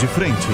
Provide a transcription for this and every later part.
de Frente.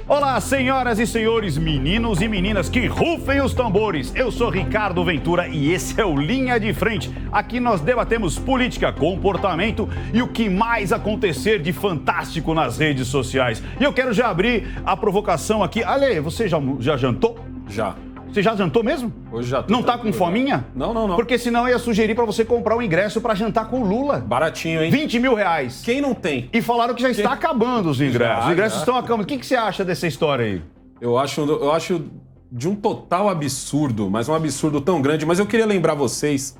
Olá, senhoras e senhores, meninos e meninas, que rufem os tambores. Eu sou Ricardo Ventura e esse é o Linha de Frente. Aqui nós debatemos política, comportamento e o que mais acontecer de fantástico nas redes sociais. E eu quero já abrir a provocação aqui. Ale, você já jantou? Já. Você já jantou mesmo? Hoje já tô. Não tá com fominha? Não. Porque senão eu ia sugerir pra você comprar um ingresso pra jantar com o Lula. Baratinho, hein? 20 mil reais. Quem não tem? E falaram que já está acabando os ingressos. Os ingressos estão acabando. O que você acha dessa história aí? Eu acho de um total absurdo, mas um absurdo tão grande. Mas eu queria lembrar vocês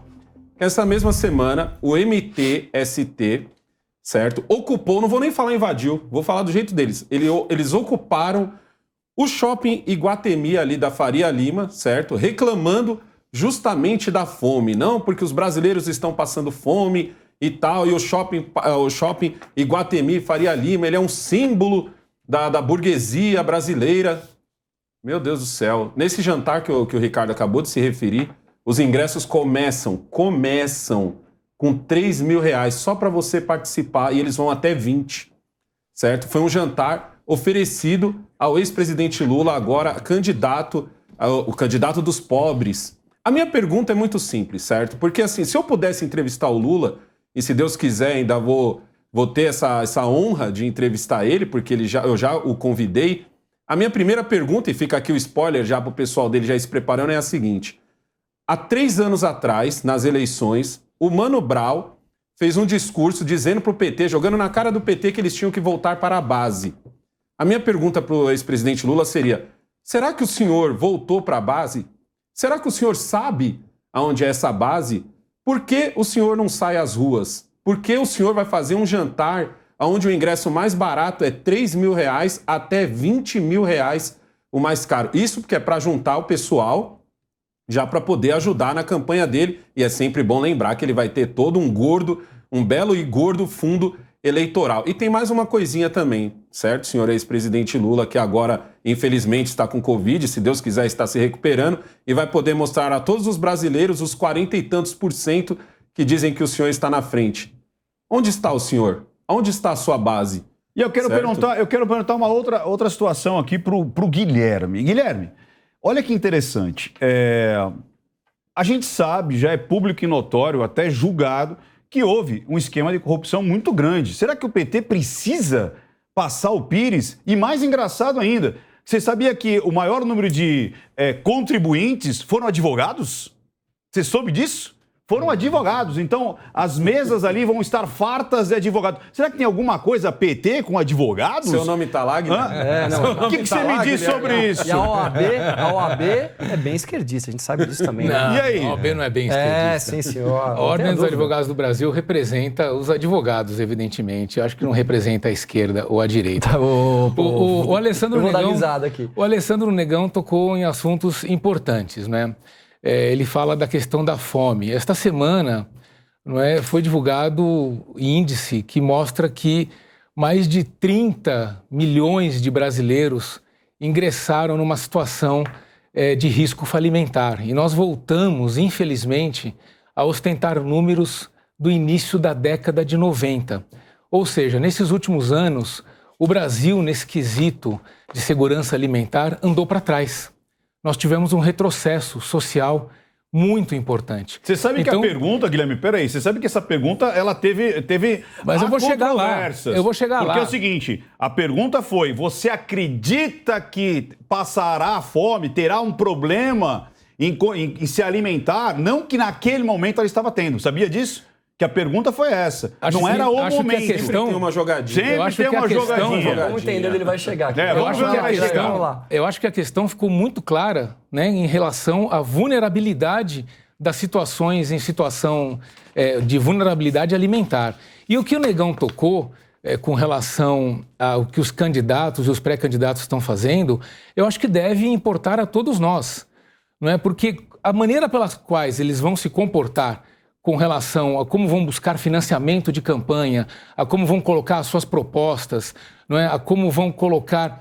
que essa mesma semana o MTST, certo? Ocupou, não vou nem falar invadiu, vou falar do jeito deles. Eles ocuparam o shopping Iguatemi ali da Faria Lima, certo? Reclamando justamente da fome. Não, porque os brasileiros estão passando fome e tal, e o shopping Iguatemi Faria Lima, ele é um símbolo da burguesia brasileira. Meu Deus do céu. Nesse jantar que o Ricardo acabou de se referir, os ingressos começam com 3 mil reais só para você participar, e eles vão até 20, certo? Foi um jantar oferecido ao ex-presidente Lula, agora o candidato dos pobres. A minha pergunta é muito simples, certo? Porque assim, se eu pudesse entrevistar o Lula, e se Deus quiser ainda vou ter essa honra de entrevistar ele, porque eu já o convidei, a minha primeira pergunta, e fica aqui o spoiler já para o pessoal dele já ir se preparando, é a seguinte. Há 3 anos atrás, nas eleições, o Mano Brown fez um discurso dizendo para o PT, jogando na cara do PT, que eles tinham que voltar para a base. A minha pergunta para o ex-presidente Lula seria, será que o senhor voltou para a base? Será que o senhor sabe aonde é essa base? Por que o senhor não sai às ruas? Por que o senhor vai fazer um jantar onde o ingresso mais barato é 3 mil reais até 20 mil reais o mais caro? Isso porque é para juntar o pessoal, já para poder ajudar na campanha dele. E é sempre bom lembrar que ele vai ter todo um belo e gordo fundo eleitoral. E tem mais uma coisinha também, certo, senhor ex-presidente Lula, que agora, infelizmente, está com Covid, se Deus quiser, está se recuperando, e vai poder mostrar a todos os brasileiros os 40 e tantos % que dizem que o senhor está na frente. Onde está o senhor? Onde está a sua base? E eu quero perguntar uma outra situação aqui pro Guilherme. Guilherme, olha que interessante. A gente sabe, já é público e notório, até julgado, que houve um esquema de corrupção muito grande. Será que o PT precisa passar o Pires? E mais engraçado ainda, você sabia que o maior número de contribuintes foram advogados? Você soube disso? Foram advogados. Então, as mesas ali vão estar fartas de advogados. Será que tem alguma coisa PT com advogados? Seu nome tá lá, Guilherme? O que você me diz sobre isso? E a OAB é bem esquerdista, a gente sabe disso também. Não, E aí? A OAB não é bem esquerdista. Sim, senhor. A Ordem dos Advogados do Brasil representa os advogados, evidentemente. Eu acho que não representa a esquerda ou a direita. O Alessandro eu vou Negão, dar risada aqui. O Alessandro Negão tocou em assuntos importantes, né? Ele fala da questão da fome. Esta semana, foi divulgado índice que mostra que mais de 30 milhões de brasileiros ingressaram numa situação de risco falimentar. E nós voltamos, infelizmente, a ostentar números do início da década de 90. Ou seja, nesses últimos anos, o Brasil, nesse quesito de segurança alimentar, andou para trás. Nós tivemos um retrocesso social muito importante. Você sabe que a pergunta, Guilherme, peraí, você sabe que essa pergunta, ela teve Mas eu vou chegar lá. Eu vou chegar lá. Porque é o seguinte, a pergunta foi, você acredita que passará fome, terá um problema em se alimentar? Não que naquele momento ela estava tendo, sabia disso? Que a pergunta foi essa. Não era o momento. Sempre tem uma jogadinha. Sempre tem uma jogadinha. Vamos entender onde ele vai chegar aqui. Eu acho que a questão ficou muito clara, né, em relação à vulnerabilidade das situações em situação de vulnerabilidade alimentar. E o que o Negão tocou com relação ao que os candidatos e os pré-candidatos estão fazendo, eu acho que deve importar a todos nós. Não é? Porque a maneira pelas quais eles vão se comportar com relação a como vão buscar financiamento de campanha, a como vão colocar as suas propostas, não é? A como vão colocar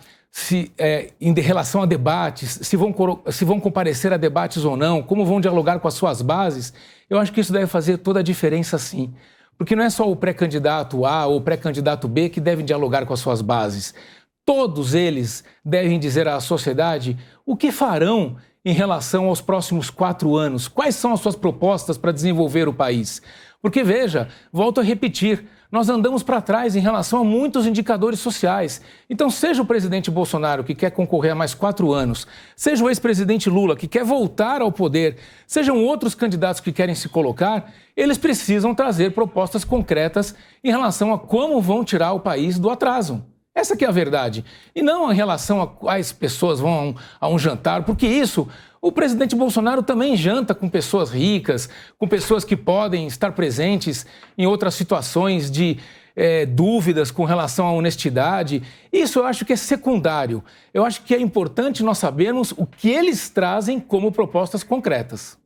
em relação a debates, se vão comparecer a debates ou não, como vão dialogar com as suas bases, eu acho que isso deve fazer toda a diferença sim. Porque não é só o pré-candidato A ou o pré-candidato B que devem dialogar com as suas bases. Todos eles devem dizer à sociedade o que farão em relação aos próximos 4 anos. Quais são as suas propostas para desenvolver o país? Porque, veja, volto a repetir, nós andamos para trás em relação a muitos indicadores sociais. Então, seja o presidente Bolsonaro, que quer concorrer a mais 4 anos, seja o ex-presidente Lula, que quer voltar ao poder, sejam outros candidatos que querem se colocar, eles precisam trazer propostas concretas em relação a como vão tirar o país do atraso. Essa que é a verdade. E não em relação a quais pessoas vão a um jantar, porque isso, o presidente Bolsonaro também janta com pessoas ricas, com pessoas que podem estar presentes em outras situações de dúvidas com relação à honestidade. Isso eu acho que é secundário. Eu acho que é importante nós sabermos o que eles trazem como propostas concretas.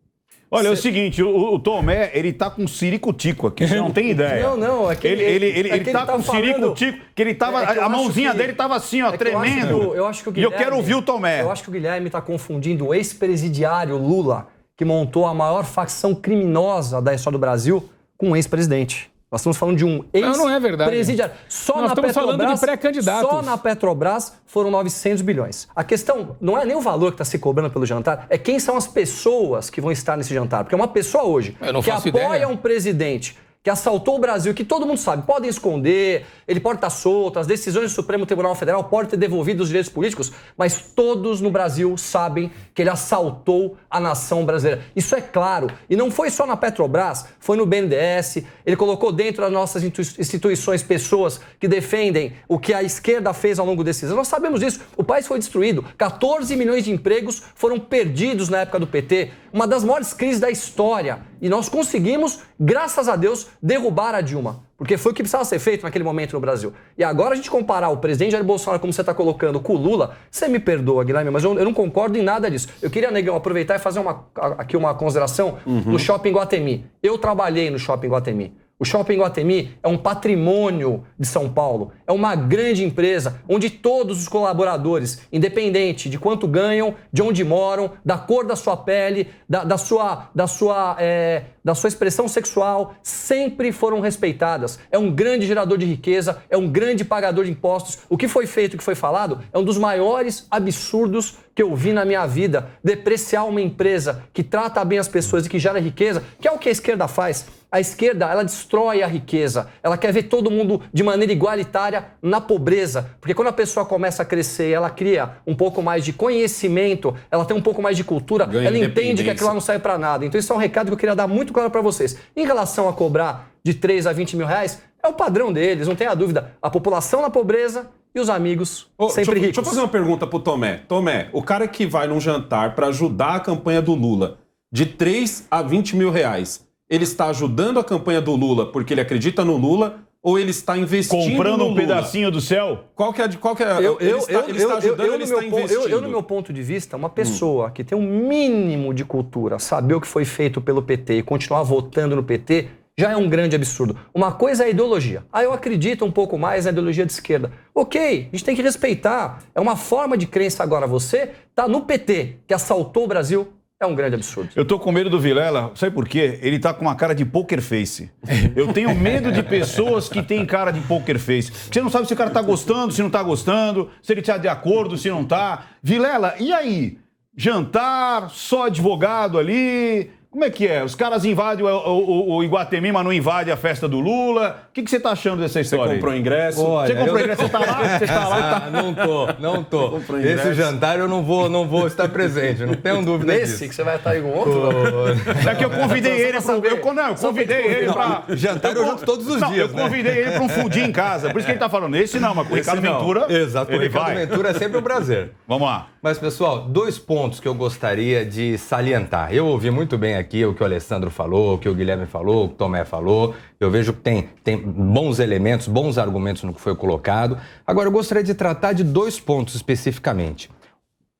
Olha, é o seguinte, o Tomé, ele tá com ciricutico aqui, você não tem ideia. Não, é que ele tá com ciricutico, que ele tava, a mãozinha dele tava assim, ó, tremendo. Eu acho que o E Guilherme, eu quero ouvir o Tomé. Eu acho que o Guilherme tá confundindo o ex-presidiário Lula, que montou a maior facção criminosa da história do Brasil, com um ex-presidente. Nós estamos falando de um não é verdade. ex-presidiário. Nós estamos falando de pré-candidatos. Só na Petrobras foram 900 bilhões. A questão não é nem o valor que está se cobrando pelo jantar, é quem são as pessoas que vão estar nesse jantar. Porque uma pessoa hoje que apoia um presidente que assaltou o Brasil, que todo mundo sabe, podem esconder, ele pode estar solto, as decisões do Supremo Tribunal Federal podem ter devolvido os direitos políticos, mas todos no Brasil sabem que ele assaltou a nação brasileira. Isso é claro. E não foi só na Petrobras, foi no BNDES, ele colocou dentro das nossas instituições pessoas que defendem o que a esquerda fez ao longo desses anos. Nós sabemos disso. O país foi destruído. 14 milhões de empregos foram perdidos na época do PT. Uma das maiores crises da história. E nós conseguimos, graças a Deus, derrubar a Dilma. Porque foi o que precisava ser feito naquele momento no Brasil. E agora a gente comparar o presidente Jair Bolsonaro, como você está colocando, com o Lula, você me perdoa, Guilherme, mas eu não concordo em nada disso. Eu queria, Negão, aproveitar e fazer aqui uma consideração no Shopping Iguatemi. Eu trabalhei no Shopping Iguatemi. O Shopping Iguatemi é um patrimônio de São Paulo, é uma grande empresa onde todos os colaboradores, independente de quanto ganham, de onde moram, da cor da sua pele, da sua expressão sexual, sempre foram respeitadas. É um grande gerador de riqueza, é um grande pagador de impostos. O que foi feito, o que foi falado, é um dos maiores absurdos que eu vi na minha vida. Depreciar uma empresa que trata bem as pessoas e que gera riqueza, que é o que a esquerda faz. A esquerda, ela destrói a riqueza. Ela quer ver todo mundo de maneira igualitária na pobreza. Porque quando a pessoa começa a crescer, ela cria um pouco mais de conhecimento, ela tem um pouco mais de cultura, ela entende que aquilo lá não serve para nada. Então isso é um recado que eu queria dar muito claro para vocês. Em relação a cobrar de 3 a 20 mil reais, é o padrão deles, não tenha dúvida. A população na pobreza e os amigos sempre ricos. Deixa eu fazer uma pergunta pro Tomé. Tomé, o cara que vai num jantar para ajudar a campanha do Lula de 3 a 20 mil reais, ele está ajudando a campanha do Lula porque ele acredita no Lula ou ele está investindo comprando no um Lula? pedacinho do céu? Qual que é ele está ajudando ou ele está investindo? Eu, no meu ponto de vista, uma pessoa que tem um mínimo de cultura, saber o que foi feito pelo PT e continuar votando no PT, já é um grande absurdo. Uma coisa é a ideologia. Eu acredito um pouco mais na ideologia de esquerda. Ok, a gente tem que respeitar. É uma forma de crença agora. Você tá no PT, que assaltou o Brasil, é um grande absurdo. Eu tô com medo do Vilela, sabe por quê? Ele tá com uma cara de poker face. Eu tenho medo de pessoas que têm cara de poker face. Você não sabe se o cara tá gostando, se não tá gostando, se ele tá de acordo, se não tá. Vilela, e aí? Jantar, só advogado ali... Como é que é? Os caras invadem o Iguatemi, mas não invadem a festa do Lula. O que você tá achando dessa história? Você comprou ingresso? Olha, você comprou ingresso? Você tá lá? Você tá lá? Não tô. Esse jantar eu não vou estar presente, não tenho dúvida disso. Nesse que você vai estar aí com outro? É que eu convidei ele pra... Eu convidei ele pra... Jantar eu janto todos os dias, eu convidei ele pra um fudim em casa. Por isso que ele tá falando. Esse não, mas com o Ricardo Ventura... Exato, com o Ricardo Ventura é sempre um prazer. Vamos lá. Mas, pessoal, 2 pontos que eu gostaria de salientar. Eu ouvi muito bem aqui o que o Alessandro falou, o que o Guilherme falou, o que o Tomé falou. Eu vejo que tem bons elementos, bons argumentos no que foi colocado. Agora, eu gostaria de tratar de 2 pontos especificamente.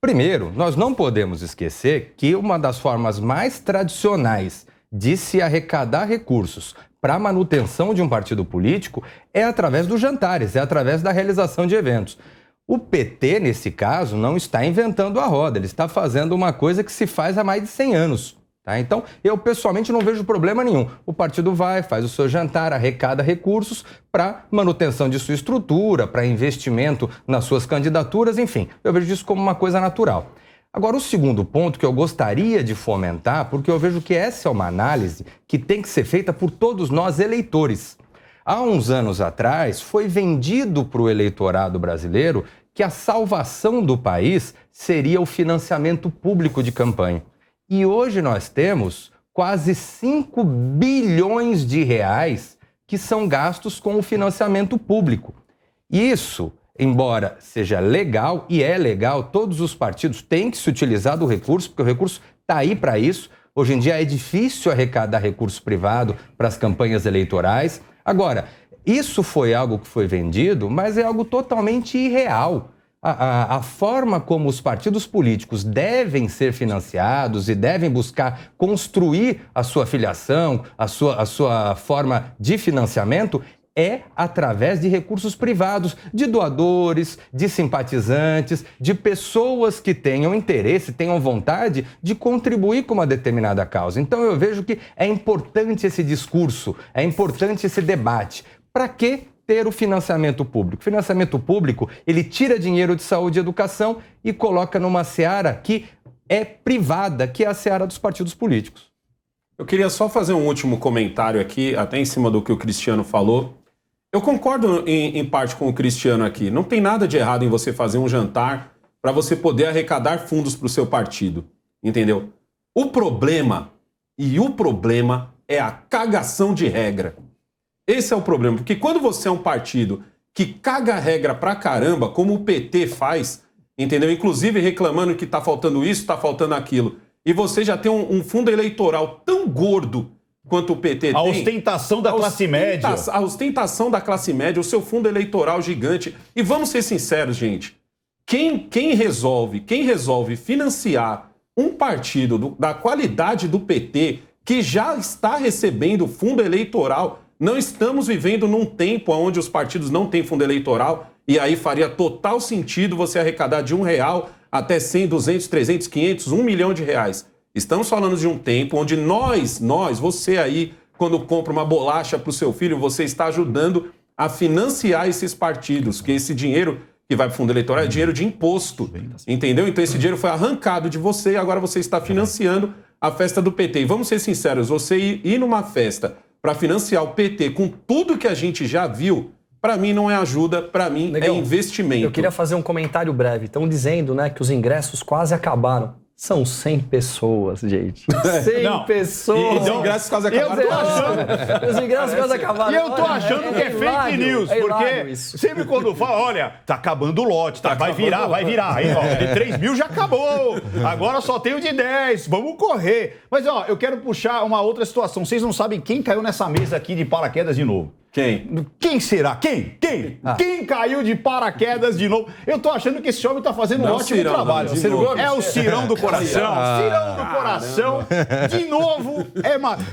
Primeiro, nós não podemos esquecer que uma das formas mais tradicionais de se arrecadar recursos para a manutenção de um partido político é através dos jantares, é através da realização de eventos. O PT, nesse caso, não está inventando a roda, ele está fazendo uma coisa que se faz há mais de 100 anos. Tá? Então, eu pessoalmente não vejo problema nenhum. O partido vai, faz o seu jantar, arrecada recursos para manutenção de sua estrutura, para investimento nas suas candidaturas, enfim. Eu vejo isso como uma coisa natural. Agora, o segundo ponto que eu gostaria de fomentar, porque eu vejo que essa é uma análise que tem que ser feita por todos nós eleitores. Há uns anos atrás, foi vendido para o eleitorado brasileiro que a salvação do país seria o financiamento público de campanha. E hoje nós temos quase 5 bilhões de reais que são gastos com o financiamento público. Isso, embora seja legal, e é legal, todos os partidos têm que se utilizar do recurso, porque o recurso está aí para isso. Hoje em dia é difícil arrecadar recurso privado para as campanhas eleitorais. Agora, isso foi algo que foi vendido, mas é algo totalmente irreal. A forma como os partidos políticos devem ser financiados e devem buscar construir a sua filiação, a sua forma de financiamento, é através de recursos privados, de doadores, de simpatizantes, de pessoas que tenham interesse, tenham vontade de contribuir com uma determinada causa. Então eu vejo que é importante esse discurso, é importante esse debate. Para que ter o financiamento público? O financiamento público, ele tira dinheiro de saúde e educação e coloca numa seara que é privada, que é a seara dos partidos políticos. Eu queria só fazer um último comentário aqui, até em cima do que o Cristiano falou. Eu concordo em parte com o Cristiano aqui. Não tem nada de errado em você fazer um jantar para você poder arrecadar fundos para o seu partido, entendeu? O problema é a cagação de regra. Esse é o problema, porque quando você é um partido que caga a regra pra caramba, como o PT faz, entendeu? Inclusive reclamando que tá faltando isso, tá faltando aquilo, e você já tem um fundo eleitoral tão gordo quanto o PT tem... A ostentação da classe média. A ostentação da classe média, o seu fundo eleitoral gigante. E vamos ser sinceros, gente, quem resolve financiar um partido da qualidade do PT, que já está recebendo fundo eleitoral... Não estamos vivendo num tempo onde os partidos não têm fundo eleitoral e aí faria total sentido você arrecadar de R$1 até 100, 200, 300, 500, 1 milhão de reais. Estamos falando de um tempo onde você aí, quando compra uma bolacha para o seu filho, você está ajudando a financiar esses partidos, que esse dinheiro que vai para o fundo eleitoral é dinheiro de imposto, entendeu? Então esse dinheiro foi arrancado de você e agora você está financiando a festa do PT. E vamos ser sinceros, você ir numa festa para financiar o PT com tudo que a gente já viu, para mim não é ajuda, para mim Legal. É investimento. Eu queria fazer um comentário breve. Estão dizendo, né, que os ingressos quase acabaram. São 100 pessoas, gente. 100 pessoas. Os ingressos quase acabaram. Os ingressos quase acabaram. E eu tô achando que é fake news, porque sempre quando fala, olha, tá acabando o lote, vai virar. Aí, ó, de 3 mil já acabou. Agora só tem o de 10, vamos correr. Mas, ó, eu quero puxar uma outra situação. Vocês não sabem quem caiu nessa mesa aqui de paraquedas de novo. Quem será? Quem? Quem caiu de paraquedas de novo? Eu tô achando que esse homem tá fazendo um ótimo trabalho. É o Cirão do coração. Cirão do coração. De novo.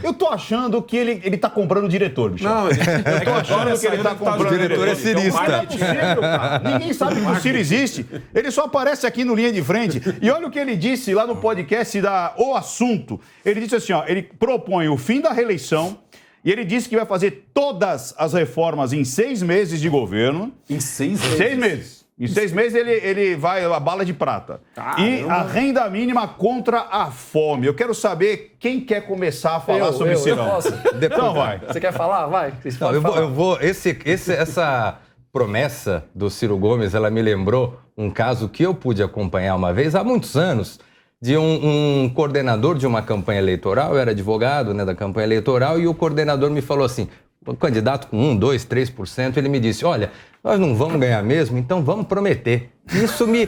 Eu tô achando que ele tá comprando o diretor, bicho. Não, eu tô achando que ele tá comprando o diretor. É cirista. Mas não é possível, cara. Ninguém sabe que o Ciro existe. Ele só aparece aqui no Linha de Frente. E olha o que ele disse lá no podcast da O Assunto. Ele disse assim, ó, ele propõe o fim da reeleição. E ele disse que vai fazer todas as reformas em 6 meses de governo. Em 6 meses? 6 meses. Em 6 meses ele vai a bala de prata. Caramba. E a renda mínima contra a fome. Eu quero saber quem quer começar a falar sobre isso. Então vai. Você quer falar? Vai. Não, eu vou. Essa promessa do Ciro Gomes, ela me lembrou um caso que eu pude acompanhar uma vez, há muitos anos, de um coordenador de uma campanha eleitoral. Eu era advogado, né, da campanha eleitoral, e o coordenador me falou assim, o candidato com 1, 2, 3%, ele me disse, olha, nós não vamos ganhar mesmo, então vamos prometer. Isso me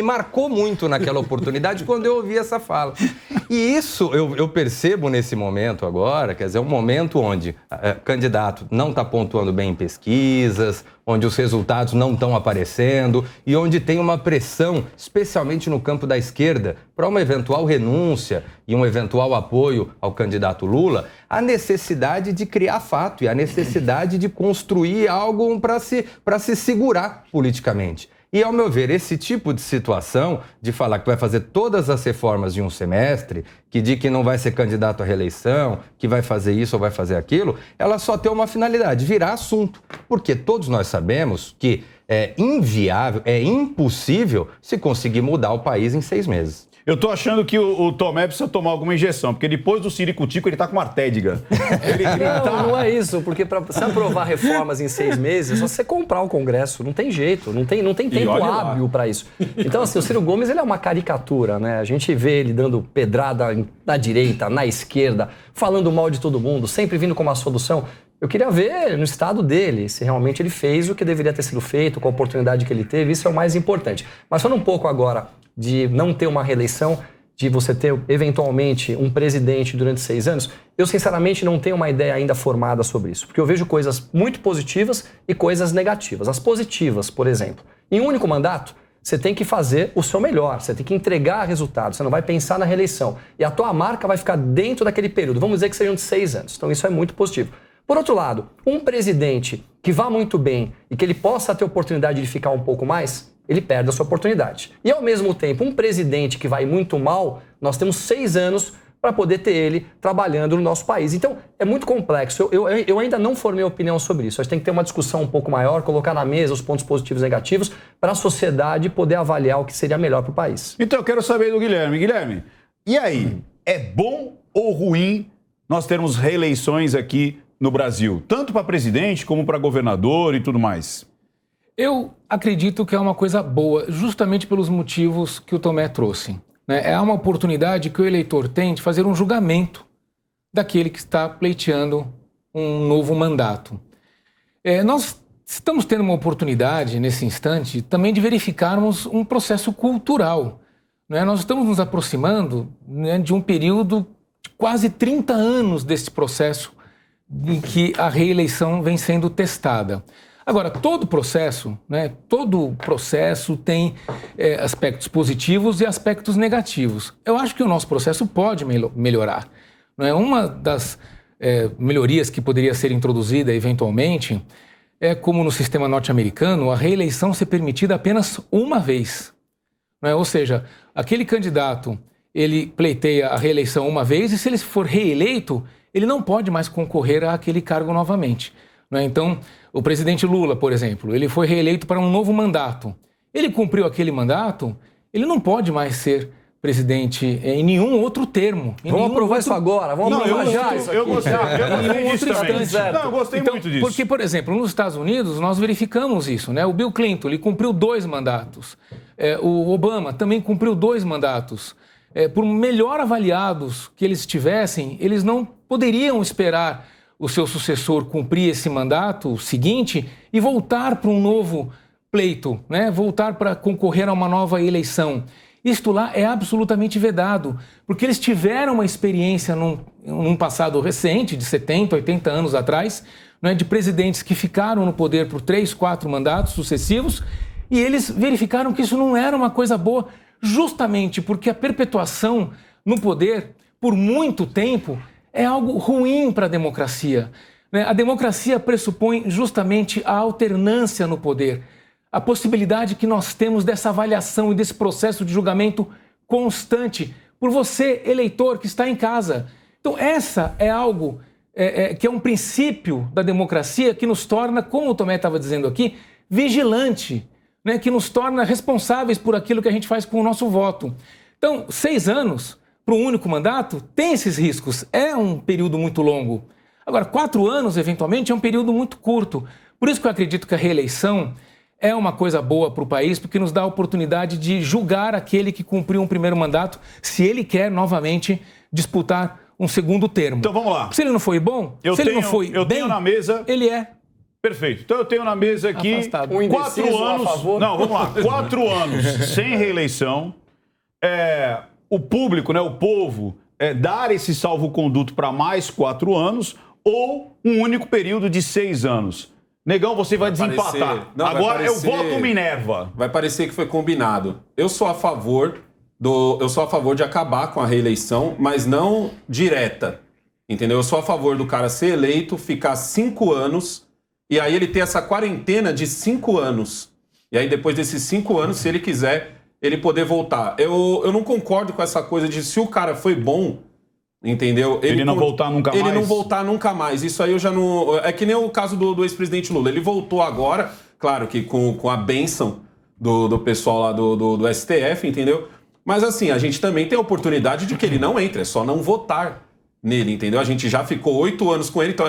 marcou muito naquela oportunidade quando eu ouvi essa fala. E isso eu percebo nesse momento agora, quer dizer, um momento onde o candidato não está pontuando bem em pesquisas, onde os resultados não estão aparecendo e onde tem uma pressão, especialmente no campo da esquerda, para uma eventual renúncia e um eventual apoio ao candidato Lula, a necessidade de criar fato e a necessidade de construir algo para se segurar politicamente. E, ao meu ver, esse tipo de situação, de falar que vai fazer todas as reformas em um semestre, que diz que não vai ser candidato à reeleição, que vai fazer isso ou vai fazer aquilo, ela só tem uma finalidade, virar assunto. Porque todos nós sabemos que é inviável, é impossível se conseguir mudar o país em 6 meses. Eu tô achando que o Tomé precisa tomar alguma injeção, porque depois do Ciricutico ele tá com uma artédiga. Não é isso, porque para você aprovar reformas em 6 meses, é só você comprar o Congresso, não tem jeito, não tem tempo hábil para isso. Então, assim, o Ciro Gomes ele é uma caricatura, né? A gente vê ele dando pedrada na direita, na esquerda, falando mal de todo mundo, sempre vindo com uma solução. Eu queria ver no estado dele se realmente ele fez o que deveria ter sido feito, com a oportunidade que ele teve, isso é o mais importante. Mas falando um pouco agora de não ter uma reeleição, de você ter eventualmente um presidente durante 6 anos, eu sinceramente não tenho uma ideia ainda formada sobre isso, porque eu vejo coisas muito positivas e coisas negativas. As positivas, por exemplo, em um único mandato, você tem que fazer o seu melhor, você tem que entregar resultados, você não vai pensar na reeleição. E a tua marca vai ficar dentro daquele período, vamos dizer que sejam de 6 anos. Então isso é muito positivo. Por outro lado, um presidente que vá muito bem e que ele possa ter oportunidade de ficar um pouco mais, ele perde a sua oportunidade. E ao mesmo tempo, um presidente que vai muito mal, nós temos 6 anos para poder ter ele trabalhando no nosso país. Então, é muito complexo. Eu ainda não formei opinião sobre isso. A gente tem que ter uma discussão um pouco maior, colocar na mesa os pontos positivos e negativos para a sociedade poder avaliar o que seria melhor para o país. Então, eu quero saber do Guilherme. Guilherme, e aí? É bom ou ruim nós termos reeleições aqui no Brasil? Tanto para presidente como para governador e tudo mais. Eu acredito que é uma coisa boa, justamente pelos motivos que o Tomé trouxe. É uma oportunidade que o eleitor tem de fazer um julgamento daquele que está pleiteando um novo mandato. Nós estamos tendo uma oportunidade, nesse instante, também de verificarmos um processo cultural. Nós estamos nos aproximando de um período de quase 30 anos desse processo em que a reeleição vem sendo testada. Agora, todo processo tem aspectos positivos e aspectos negativos. Eu acho que o nosso processo pode melhorar. Uma das melhorias que poderia ser introduzida eventualmente é como no sistema norte-americano, a reeleição ser permitida apenas uma vez. Ou seja, aquele candidato, ele pleiteia a reeleição uma vez e se ele for reeleito, ele não pode mais concorrer àquele cargo novamente. Então, o presidente Lula, por exemplo, ele foi reeleito para um novo mandato. Ele cumpriu aquele mandato, ele não pode mais ser presidente em nenhum outro termo. Vamos aprovar isso agora, vamos aprovar já isso aqui. Eu gostei disso também. Não, eu gostei muito disso. Porque, por exemplo, nos Estados Unidos, nós verificamos isso. O Bill Clinton, ele cumpriu 2 mandatos. O Obama também cumpriu 2 mandatos. Por melhor avaliados que eles tivessem, eles não poderiam esperar o seu sucessor cumprir esse mandato seguinte e voltar para um novo pleito, voltar para concorrer a uma nova eleição. Isto lá é absolutamente vedado, porque eles tiveram uma experiência num passado recente, de 70, 80 anos atrás, de presidentes que ficaram no poder por 3, 4 mandatos sucessivos, e eles verificaram que isso não era uma coisa boa, justamente porque a perpetuação no poder por muito tempo é algo ruim para a democracia. A democracia pressupõe justamente a alternância no poder, a possibilidade que nós temos dessa avaliação e desse processo de julgamento constante por você, eleitor, que está em casa. Então, essa é algo que é um princípio da democracia que nos torna, como o Tomé estava dizendo aqui, vigilante, que nos torna responsáveis por aquilo que a gente faz com o nosso voto. Então, 6 anos para um único mandato tem esses riscos. É um período muito longo. Agora, 4 anos, eventualmente, é um período muito curto. Por isso que eu acredito que a reeleição é uma coisa boa para o país, porque nos dá a oportunidade de julgar aquele que cumpriu um primeiro mandato, se ele quer novamente disputar um segundo termo. Então vamos lá. Se ele não foi bom, ele não foi bem, tenho na mesa. Ele é. Perfeito. Então eu tenho na mesa aqui afastado. 4 anos. A favor. Não, vamos lá. 4 anos sem reeleição. O público, o povo, dar esse salvo-conduto para mais 4 anos ou um único período de 6 anos. Negão, você vai desempatar. Não, agora eu voto Minerva. Vai parecer que foi combinado. Eu sou a favor de acabar com a reeleição, mas não direta. Entendeu? Eu sou a favor do cara ser eleito, ficar 5 anos, e aí ele ter essa quarentena de 5 anos. E aí, depois desses 5 anos, se ele quiser, ele poder voltar. Eu não concordo com essa coisa de se o cara foi bom, entendeu? Ele não voltar nunca mais? Ele não voltar nunca mais. Isso aí eu já não... É que nem o caso do ex-presidente Lula. Ele voltou agora, claro que com a bênção do pessoal lá do STF, entendeu? Mas assim, a gente também tem a oportunidade de que ele não entre, é só não votar nele, entendeu? A gente já ficou 8 anos com ele, então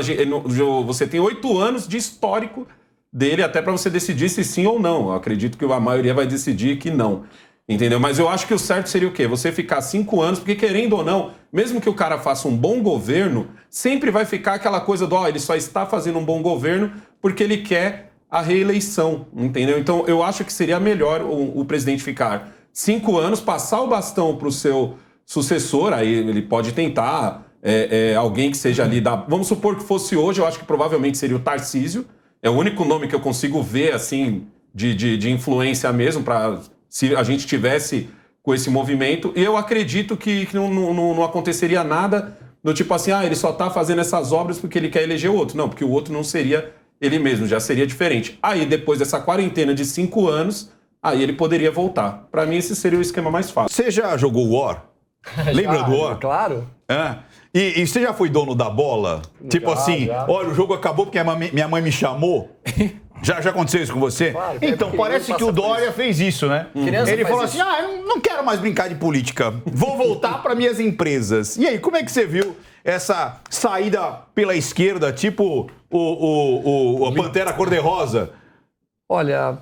você tem 8 anos de histórico dele até para você decidir se sim ou não. Eu acredito que a maioria vai decidir que não, entendeu? Mas eu acho que o certo seria o quê? Você ficar 5 anos, porque querendo ou não, mesmo que o cara faça um bom governo, sempre vai ficar aquela coisa do, ele só está fazendo um bom governo porque ele quer a reeleição, entendeu? Então eu acho que seria melhor o presidente ficar 5 anos, passar o bastão para o seu sucessor, aí ele pode tentar alguém que seja ali da... Vamos supor que fosse hoje, eu acho que provavelmente seria o Tarcísio, é o único nome que eu consigo ver, assim, de influência mesmo, para se a gente tivesse com esse movimento, e eu acredito que não aconteceria nada do tipo assim, ele só está fazendo essas obras porque ele quer eleger o outro. Não, porque o outro não seria ele mesmo, já seria diferente. Aí, depois dessa quarentena de 5 anos... Aí ele poderia voltar. Pra mim, esse seria o esquema mais fácil. Você já jogou War? Lembra do War? Claro. E você já foi dono da bola? Tipo assim, já. olha, o jogo acabou porque minha mãe me chamou? Já aconteceu isso com você? Claro, então, parece que o Dória fez isso, né? Ele falou assim, eu não quero mais brincar de política. Vou voltar para minhas empresas. E aí, como é que você viu essa saída pela esquerda, tipo a Pantera Cor-de-Rosa? Olha...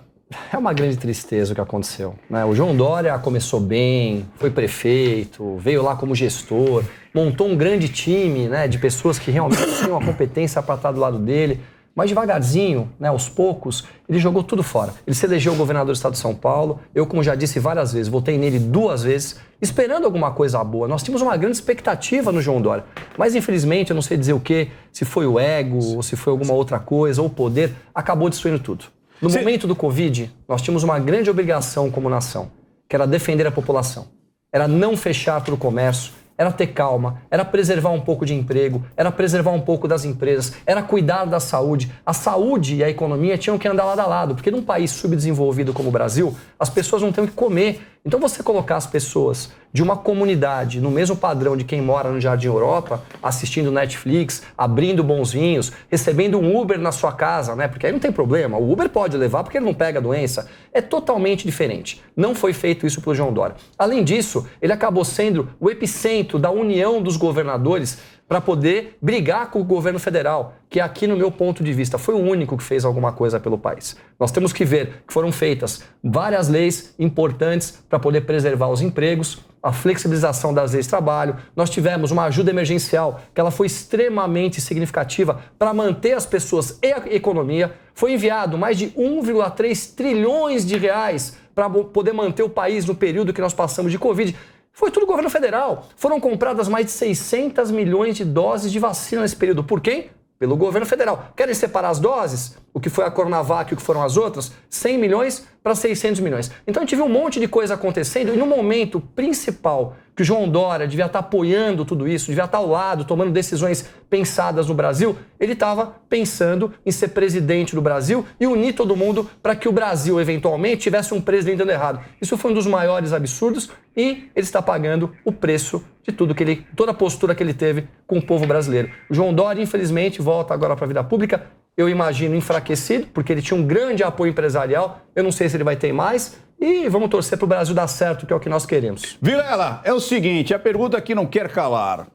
É uma grande tristeza o que aconteceu, né? O João Dória começou bem, foi prefeito, veio lá como gestor, montou um grande time, né, de pessoas que realmente tinham a competência para estar do lado dele, mas devagarzinho, né, aos poucos, ele jogou tudo fora. Ele se elegeu governador do estado de São Paulo, eu, como já disse várias vezes, votei nele 2 vezes, esperando alguma coisa boa. Nós tínhamos uma grande expectativa no João Dória, mas infelizmente, eu não sei dizer o quê, se foi o ego, ou se foi alguma outra coisa, ou o poder, acabou destruindo tudo. No momento do Covid, nós tínhamos uma grande obrigação como nação, que era defender a população. Era não fechar todo o comércio, era ter calma, era preservar um pouco de emprego, era preservar um pouco das empresas, era cuidar da saúde. A saúde e a economia tinham que andar lado a lado, porque num país subdesenvolvido como o Brasil, as pessoas não têm o que comer. Então você colocar as pessoas de uma comunidade no mesmo padrão de quem mora no Jardim Europa, assistindo Netflix, abrindo bons vinhos, recebendo um Uber na sua casa, né? Porque aí não tem problema, o Uber pode levar porque ele não pega a doença. É totalmente diferente. Não foi feito isso pelo João Dória. Além disso, ele acabou sendo o epicentro da união dos governadores para poder brigar com o governo federal, que aqui, no meu ponto de vista, foi o único que fez alguma coisa pelo país. Nós temos que ver que foram feitas várias leis importantes para poder preservar os empregos, a flexibilização das leis de trabalho. Nós tivemos uma ajuda emergencial, que ela foi extremamente significativa para manter as pessoas e a economia. Foi enviado mais de 1,3 trilhões de reais para poder manter o país no período que nós passamos de Covid. Foi tudo governo federal. Foram compradas mais de 600 milhões de doses de vacina nesse período. Por quem? Pelo governo federal. Querem separar as doses? O que foi a Coronavac e o que foram as outras? 100 milhões para 600 milhões. Então a gente viu um monte de coisa acontecendo e no momento principal que o João Dória devia estar apoiando tudo isso, devia estar ao lado, tomando decisões pensadas no Brasil, ele estava pensando em ser presidente do Brasil e unir todo mundo para que o Brasil, eventualmente, tivesse um presidente dando errado. Isso foi um dos maiores absurdos e ele está pagando o preço de tudo toda a postura que ele teve com o povo brasileiro. O João Dória, infelizmente, volta agora para a vida pública, eu imagino enfraquecido, porque ele tinha um grande apoio empresarial, eu não sei se ele vai ter mais, e vamos torcer para o Brasil dar certo, que é o que nós queremos. Vilela, é o seguinte, a pergunta que não quer calar.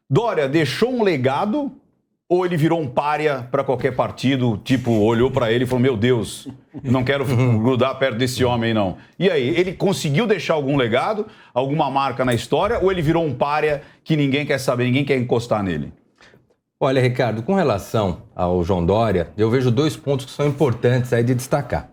Dória deixou um legado ou ele virou um pária para qualquer partido, tipo, olhou para ele e falou, meu Deus, não quero grudar perto desse homem, não. E aí, ele conseguiu deixar algum legado, alguma marca na história, ou ele virou um pária que ninguém quer saber, ninguém quer encostar nele? Olha, Ricardo, com relação ao João Dória, eu vejo 2 pontos que são importantes aí de destacar.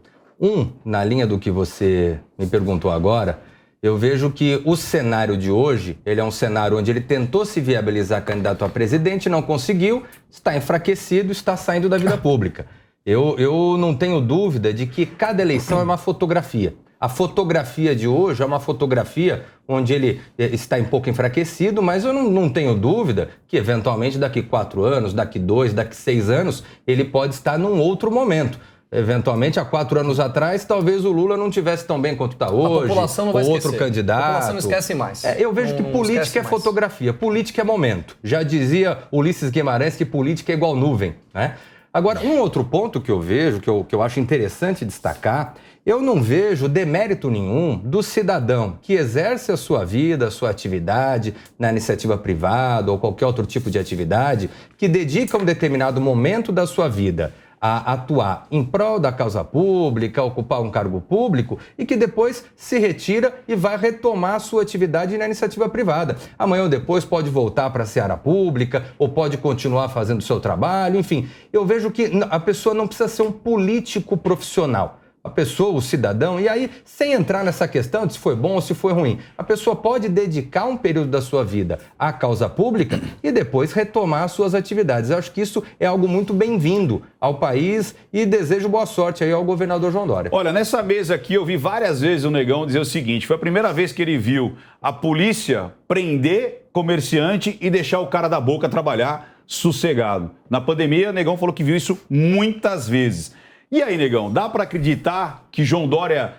Na linha do que você me perguntou agora, eu vejo que o cenário de hoje, ele é um cenário onde ele tentou se viabilizar candidato a presidente, não conseguiu, está enfraquecido, está saindo da vida pública. Eu não tenho dúvida de que cada eleição é uma fotografia. A fotografia de hoje é uma fotografia onde ele está um pouco enfraquecido, mas eu não tenho dúvida que, eventualmente, daqui 4 anos, daqui 2, daqui 6 anos, ele pode estar num outro momento. Eventualmente, há 4 anos atrás, talvez o Lula não tivesse tão bem quanto está hoje. A população não vai esquecer. Outro candidato. A população não esquece mais. Eu vejo que política é fotografia, política é momento. Já dizia Ulisses Guimarães que política é igual nuvem, né? Agora, um outro ponto que eu vejo, que eu acho interessante destacar, eu não vejo demérito nenhum do cidadão que exerce a sua vida, a sua atividade na iniciativa privada ou qualquer outro tipo de atividade, que dedica um determinado momento da sua vida a atuar em prol da causa pública, ocupar um cargo público e que depois se retira e vai retomar a sua atividade na iniciativa privada. Amanhã ou depois pode voltar para a seara pública ou pode continuar fazendo o seu trabalho, enfim. Eu vejo que a pessoa não precisa ser um político profissional. A pessoa, o cidadão, e aí, sem entrar nessa questão de se foi bom ou se foi ruim, a pessoa pode dedicar um período da sua vida à causa pública e depois retomar as suas atividades. Eu acho que isso é algo muito bem-vindo ao país e desejo boa sorte aí ao governador João Dória. Olha, nessa mesa aqui eu vi várias vezes o Negão dizer o seguinte, foi a primeira vez que ele viu a polícia prender comerciante e deixar o cara da boca trabalhar sossegado. Na pandemia, o Negão falou que viu isso muitas vezes. E aí, Negão, dá para acreditar que João Dória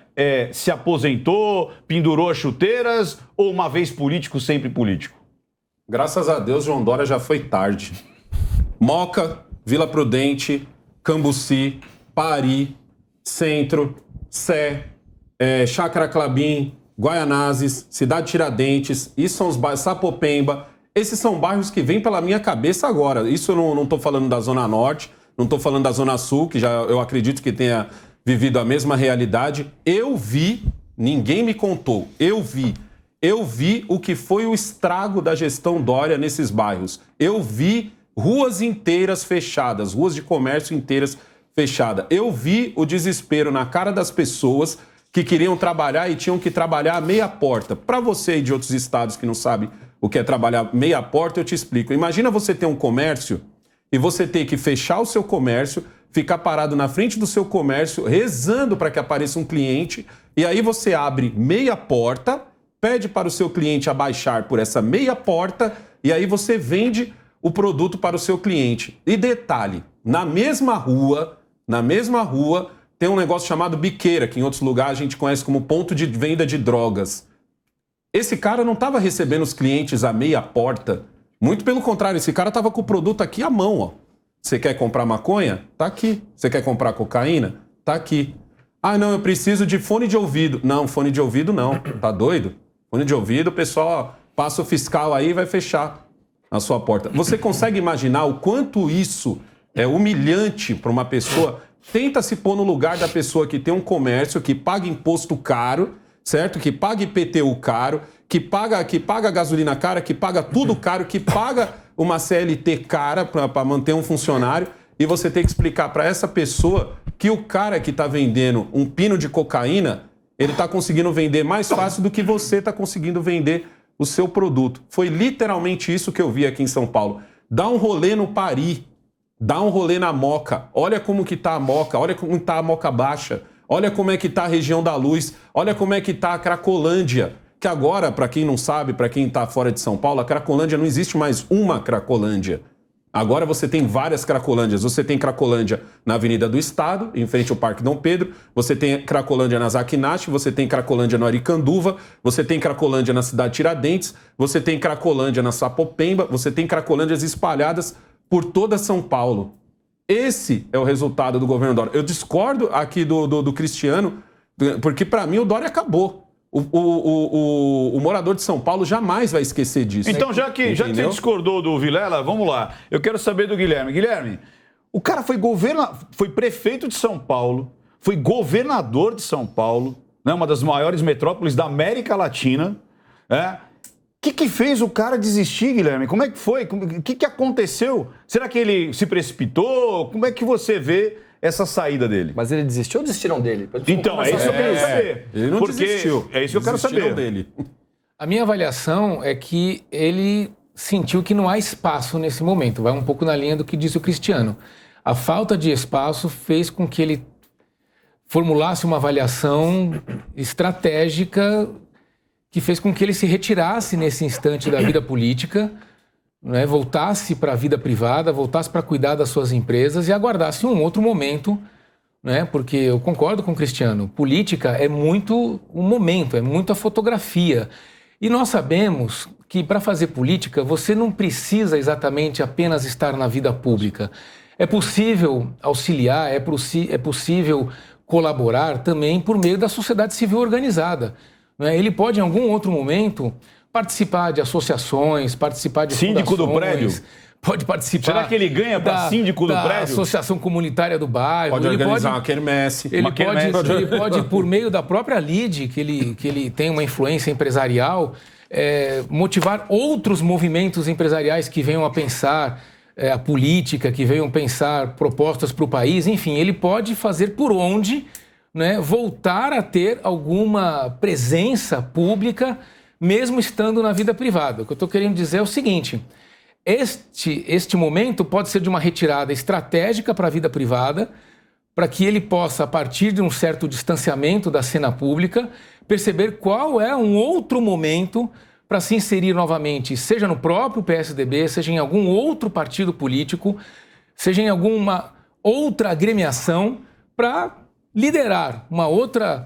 se aposentou, pendurou as chuteiras ou uma vez político, sempre político? Graças a Deus, João Dória já foi tarde. Moca, Vila Prudente, Cambuci, Pari, Centro, Sé, Chácara Clabim, Guaianazes, Cidade Tiradentes, isso são os bairros, Sapopemba. Esses são bairros que vêm pela minha cabeça agora. Isso eu não estou falando da Zona Norte, não estou falando da Zona Sul, que já eu acredito que tenha vivido a mesma realidade. Eu vi, ninguém me contou, eu vi o que foi o estrago da gestão Dória nesses bairros. Eu vi ruas inteiras fechadas, ruas de comércio inteiras fechadas. Eu vi o desespero na cara das pessoas que queriam trabalhar e tinham que trabalhar a meia porta. Para você e de outros estados que não sabem o que é trabalhar meia porta, eu te explico. Imagina você ter um comércio e você ter que fechar o seu comércio, ficar parado na frente do seu comércio, rezando para que apareça um cliente, e aí você abre meia porta, pede para o seu cliente abaixar por essa meia porta, e aí você vende o produto para o seu cliente. E detalhe, na mesma rua, tem um negócio chamado biqueira, que em outros lugares a gente conhece como ponto de venda de drogas. Esse cara não estava recebendo os clientes à meia porta. Muito pelo contrário, esse cara estava com o produto aqui à mão, ó. Você quer comprar maconha? Tá aqui. Você quer comprar cocaína? Tá aqui. Ah, não, eu preciso de fone de ouvido. Não, fone de ouvido não. Tá doido? Fone de ouvido, o pessoal passa o fiscal aí e vai fechar a sua porta. Você consegue imaginar o quanto isso é humilhante para uma pessoa? Tenta se pôr no lugar da pessoa que tem um comércio, que paga imposto caro, certo? Que paga IPTU caro, que paga gasolina cara, que paga tudo caro, que paga uma CLT cara para manter um funcionário, e você tem que explicar para essa pessoa que o cara que está vendendo um pino de cocaína, ele está conseguindo vender mais fácil do que você está conseguindo vender o seu produto. Foi literalmente isso que eu vi aqui em São Paulo. Dá um rolê no Pari, dá um rolê na Moca, olha como que tá a Moca, olha como está a Moca Baixa, olha como é que está a região da Luz, olha como é que está a Cracolândia, que agora, para quem não sabe, para quem está fora de São Paulo, a Cracolândia não existe mais uma Cracolândia. Agora você tem várias Cracolândias. Você tem Cracolândia na Avenida do Estado, em frente ao Parque Dom Pedro. Você tem Cracolândia na Zaquinache, você tem Cracolândia no Aricanduva, você tem Cracolândia na Cidade Tiradentes, você tem Cracolândia na Sapopemba, você tem Cracolândias espalhadas por toda São Paulo. Esse é o resultado do governo Dória. Eu discordo aqui do Cristiano, porque para mim o Dória acabou. O morador de São Paulo jamais vai esquecer disso. Então, já que você discordou do Vilela, vamos lá. Eu quero saber do Guilherme. Guilherme, o cara foi prefeito de São Paulo, foi governador de São Paulo, né, uma das maiores metrópoles da América Latina. O que fez o cara desistir, Guilherme? Como é que foi? O que aconteceu? Será que ele se precipitou? Como é que você vê essa saída dele? Mas ele desistiu ou desistiram dele? Então, é isso que eu quero saber. Ele não desistiu. É isso que eu quero saber. Dele. A minha avaliação é que ele sentiu que não há espaço nesse momento. Vai um pouco na linha do que disse o Cristiano. A falta de espaço fez com que ele formulasse uma avaliação estratégica que fez com que ele se retirasse nesse instante da vida política, né, voltasse para a vida privada, voltasse para cuidar das suas empresas e aguardasse um outro momento né? Porque eu concordo com o Cristiano, política é muito o momento, é muito a fotografia. E nós sabemos que para fazer política você não precisa exatamente apenas estar na vida pública. É possível auxiliar, é possível colaborar também por meio da sociedade civil organizada, né? Ele pode em algum outro momento participar de associações, participar de síndico do prédio. Pode participar. Será que ele ganha para síndico do prédio? Associação comunitária do bairro. Pode organizar uma quermesse. Ele pode, por meio da própria LIDE, que ele tem uma influência empresarial, motivar outros movimentos empresariais que venham a pensar a política, que venham pensar propostas para o país. Enfim, ele pode fazer por onde, né, voltar a ter alguma presença pública, mesmo estando na vida privada. O que eu estou querendo dizer é o seguinte: este momento pode ser de uma retirada estratégica para a vida privada, para que ele possa, a partir de um certo distanciamento da cena pública, perceber qual é um outro momento para se inserir novamente, seja no próprio PSDB, seja em algum outro partido político, seja em alguma outra agremiação, para liderar uma outra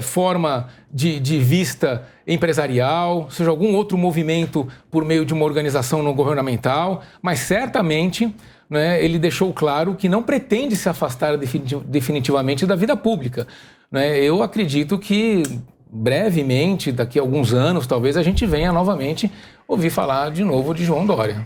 forma de vista empresarial, seja algum outro movimento por meio de uma organização não governamental, mas certamente, né, ele deixou claro que não pretende se afastar definitivamente da vida pública, né? Eu acredito que brevemente, daqui a alguns anos, talvez a gente venha novamente ouvir falar de novo de João Dória.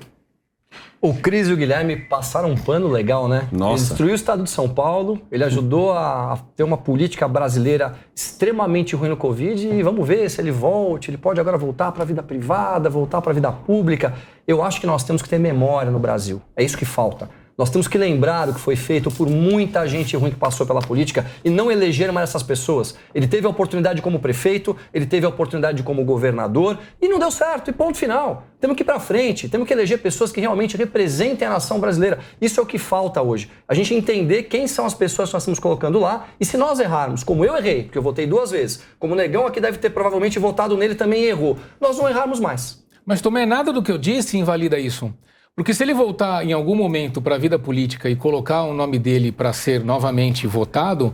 O Cris e o Guilherme passaram um pano legal, né? Nossa. Ele destruiu o estado de São Paulo, ele ajudou a ter uma política brasileira extremamente ruim no Covid e vamos ver se ele volte, ele pode agora voltar para a vida privada, voltar para a vida pública. Eu acho que nós temos que ter memória no Brasil, é isso que falta. Nós temos que lembrar o que foi feito por muita gente ruim que passou pela política e não eleger mais essas pessoas. Ele teve a oportunidade como prefeito, ele teve a oportunidade como governador e não deu certo, e ponto final. Temos que ir para frente, temos que eleger pessoas que realmente representem a nação brasileira. Isso é o que falta hoje. A gente entender quem são as pessoas que nós estamos colocando lá e se nós errarmos, como eu errei, porque eu votei 2 vezes, como o Negão aqui deve ter provavelmente votado nele também e errou, nós não errarmos mais. Mas, Tomé, nada do que eu disse invalida isso. Porque se ele voltar em algum momento para a vida política e colocar o nome dele para ser novamente votado,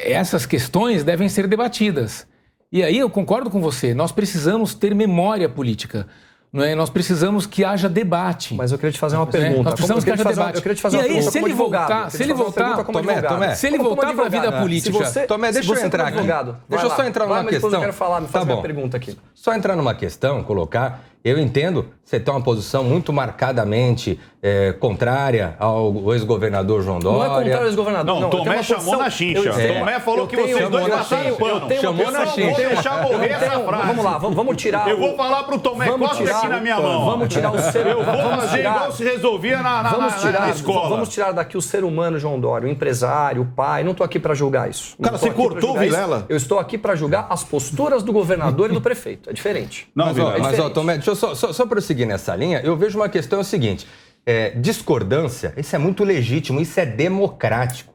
essas questões devem ser debatidas. E aí eu concordo com você, nós precisamos ter memória política. Não é? Nós precisamos que haja debate. Mas eu queria te fazer uma pergunta. Nós precisamos que haja debate. Eu queria te fazer uma pergunta como advogado. Se ele voltar para a vida política... Tomé, deixa eu entrar aqui. Deixa eu só entrar numa questão. Eu quero falar, me faz uma pergunta aqui. Só entrar numa questão, colocar... Eu entendo, você tem uma posição muito marcadamente contrária ao ex-governador João Dória. Não é contrário ao ex-governador. Não, Tomé chamou na chincha. Tomé falou que vocês dois passaram pano. Chamou na chincha. Vou deixar morrer essa frase. Vamos lá, vamos tirar... Eu vou falar pro Tomé, costa aqui na minha mão. Vamos tirar o ser humano. Eu vou fazer igual se resolvia na escola. Vamos tirar daqui o ser humano João Dória, o empresário, o pai. Não estou aqui para julgar isso. Cara, você cortou o Vilela? Eu estou aqui para julgar as posturas do governador e do prefeito. É diferente. Não, mas Tomé, deixa eu só prosseguir nessa linha. Eu vejo uma questão, é o seguinte, discordância, isso é muito legítimo, isso é democrático.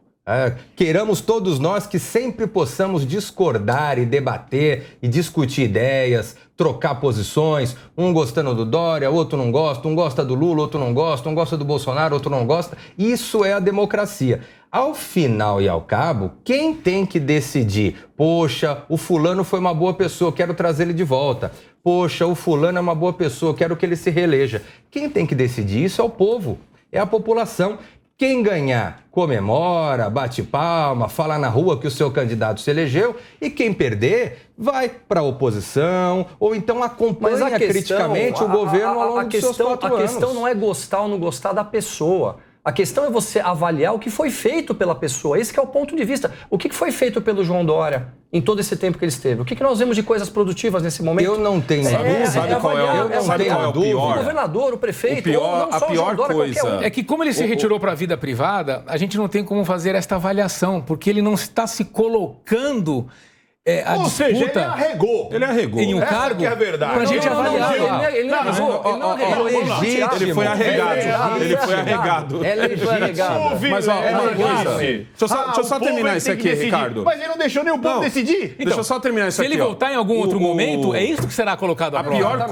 Queiramos todos nós que sempre possamos discordar e debater e discutir ideias, trocar posições, um gostando do Dória, outro não gosta, um gosta do Lula, outro não gosta, um gosta do Bolsonaro, outro não gosta. Isso é a democracia. Ao final e ao cabo, quem tem que decidir? Poxa, o fulano foi uma boa pessoa, quero trazer ele de volta. Poxa, o fulano é uma boa pessoa, quero que ele se reeleja. Quem tem que decidir isso é o povo, é a população. Quem ganhar, comemora, bate palma, fala na rua que o seu candidato se elegeu, e quem perder, vai para a oposição, ou então acompanha criticamente o governo ao longo dos seus 4 anos. A questão não é gostar ou não gostar da pessoa. A questão é você avaliar o que foi feito pela pessoa. Esse que é o ponto de vista. O que foi feito pelo João Dória em todo esse tempo que ele esteve? O que nós vemos de coisas produtivas nesse momento? Eu não tenho dúvida. Sabe qual é o pior? O governador, o prefeito, a pior coisa é que como ele se retirou para a vida privada, a gente não tem como fazer esta avaliação, porque ele não está se colocando... Ou seja, ele arregou. Em um cargo que é a verdade. Pra gente avaliar. Ele não arregou. Ele foi arregado. É legítimo. Mas uma coisa. Deixa eu só terminar isso aqui, Ricardo. Mas ele não deixou nem o povo decidir. Deixa eu só terminar isso aqui. Se ele voltar em algum outro momento, é isso que será colocado à prova.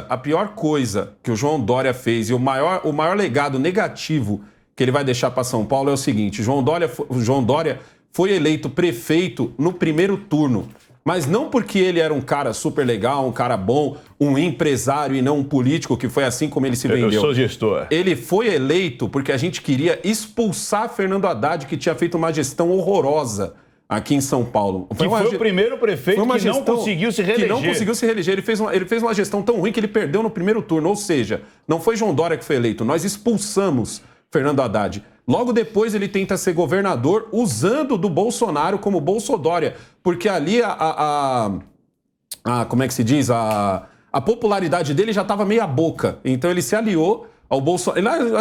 A pior coisa que o João Dória fez e o maior legado negativo que ele vai deixar para São Paulo é o seguinte: João Dória foi eleito prefeito no primeiro turno. Mas não porque ele era um cara super legal, um cara bom, um empresário e não um político, que foi assim como ele se vendeu. Eu sou gestor. Ele foi eleito porque a gente queria expulsar Fernando Haddad, que tinha feito uma gestão horrorosa aqui em São Paulo. Foi o primeiro prefeito que não conseguiu se reeleger. Que não conseguiu se reeleger. Ele fez uma gestão tão ruim que ele perdeu no primeiro turno. Ou seja, não foi João Dória que foi eleito. Nós expulsamos Fernando Haddad. Logo depois ele tenta ser governador usando do Bolsonaro como Bolsodória. Porque ali como é que se diz? A popularidade dele já estava meia boca. Então ele se aliou ao Bolsonaro.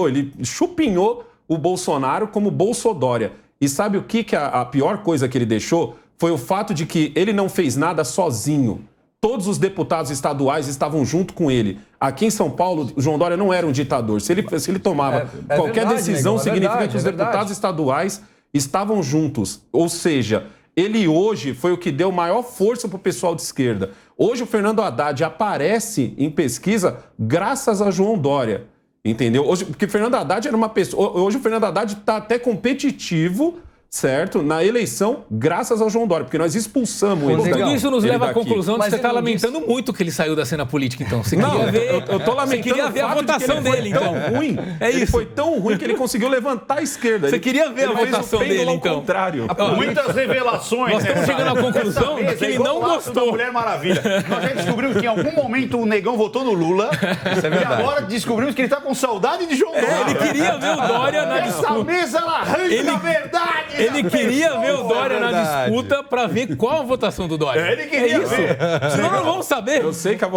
Ele chupinhou o Bolsonaro como Bolsodória. E sabe o que a pior coisa que ele deixou? Foi o fato de que ele não fez nada sozinho. Todos os deputados estaduais estavam junto com ele. Aqui em São Paulo, o João Dória não era um ditador. Se ele tomava qualquer decisão, significa que os deputados estaduais estavam juntos. Ou seja, ele hoje foi o que deu maior força para o pessoal de esquerda. Hoje o Fernando Haddad aparece em pesquisa graças a João Dória. Entendeu? Hoje, porque Fernando Haddad era uma pessoa... Hoje o Fernando Haddad está até competitivo, certo? Na eleição, graças ao João Dória, porque nós expulsamos ele. Tudo isso nos leva à conclusão de que você está lamentando disse... muito que ele saiu da cena política, então. Você não, queria ver, eu tô lamentando. Você queria ver a votação dele, então. Ruim. Ele foi tão ruim que ele conseguiu levantar a esquerda. Você queria ver a votação dele, então. Contrário. Muitas revelações. Nós estamos chegando à conclusão de que ele não gostou. Da Mulher Maravilha. Nós já descobrimos que em algum momento o Negão votou no Lula. Isso é verdade. E agora descobrimos que ele está com saudade de João Dória. Ele queria ver o Dória na disputa. Essa mesa, ela arranja a verdade. Ele queria ver o Dória na disputa para ver qual a votação do Dória. Ele queria ver. Senão não vamos saber. Eu sei que a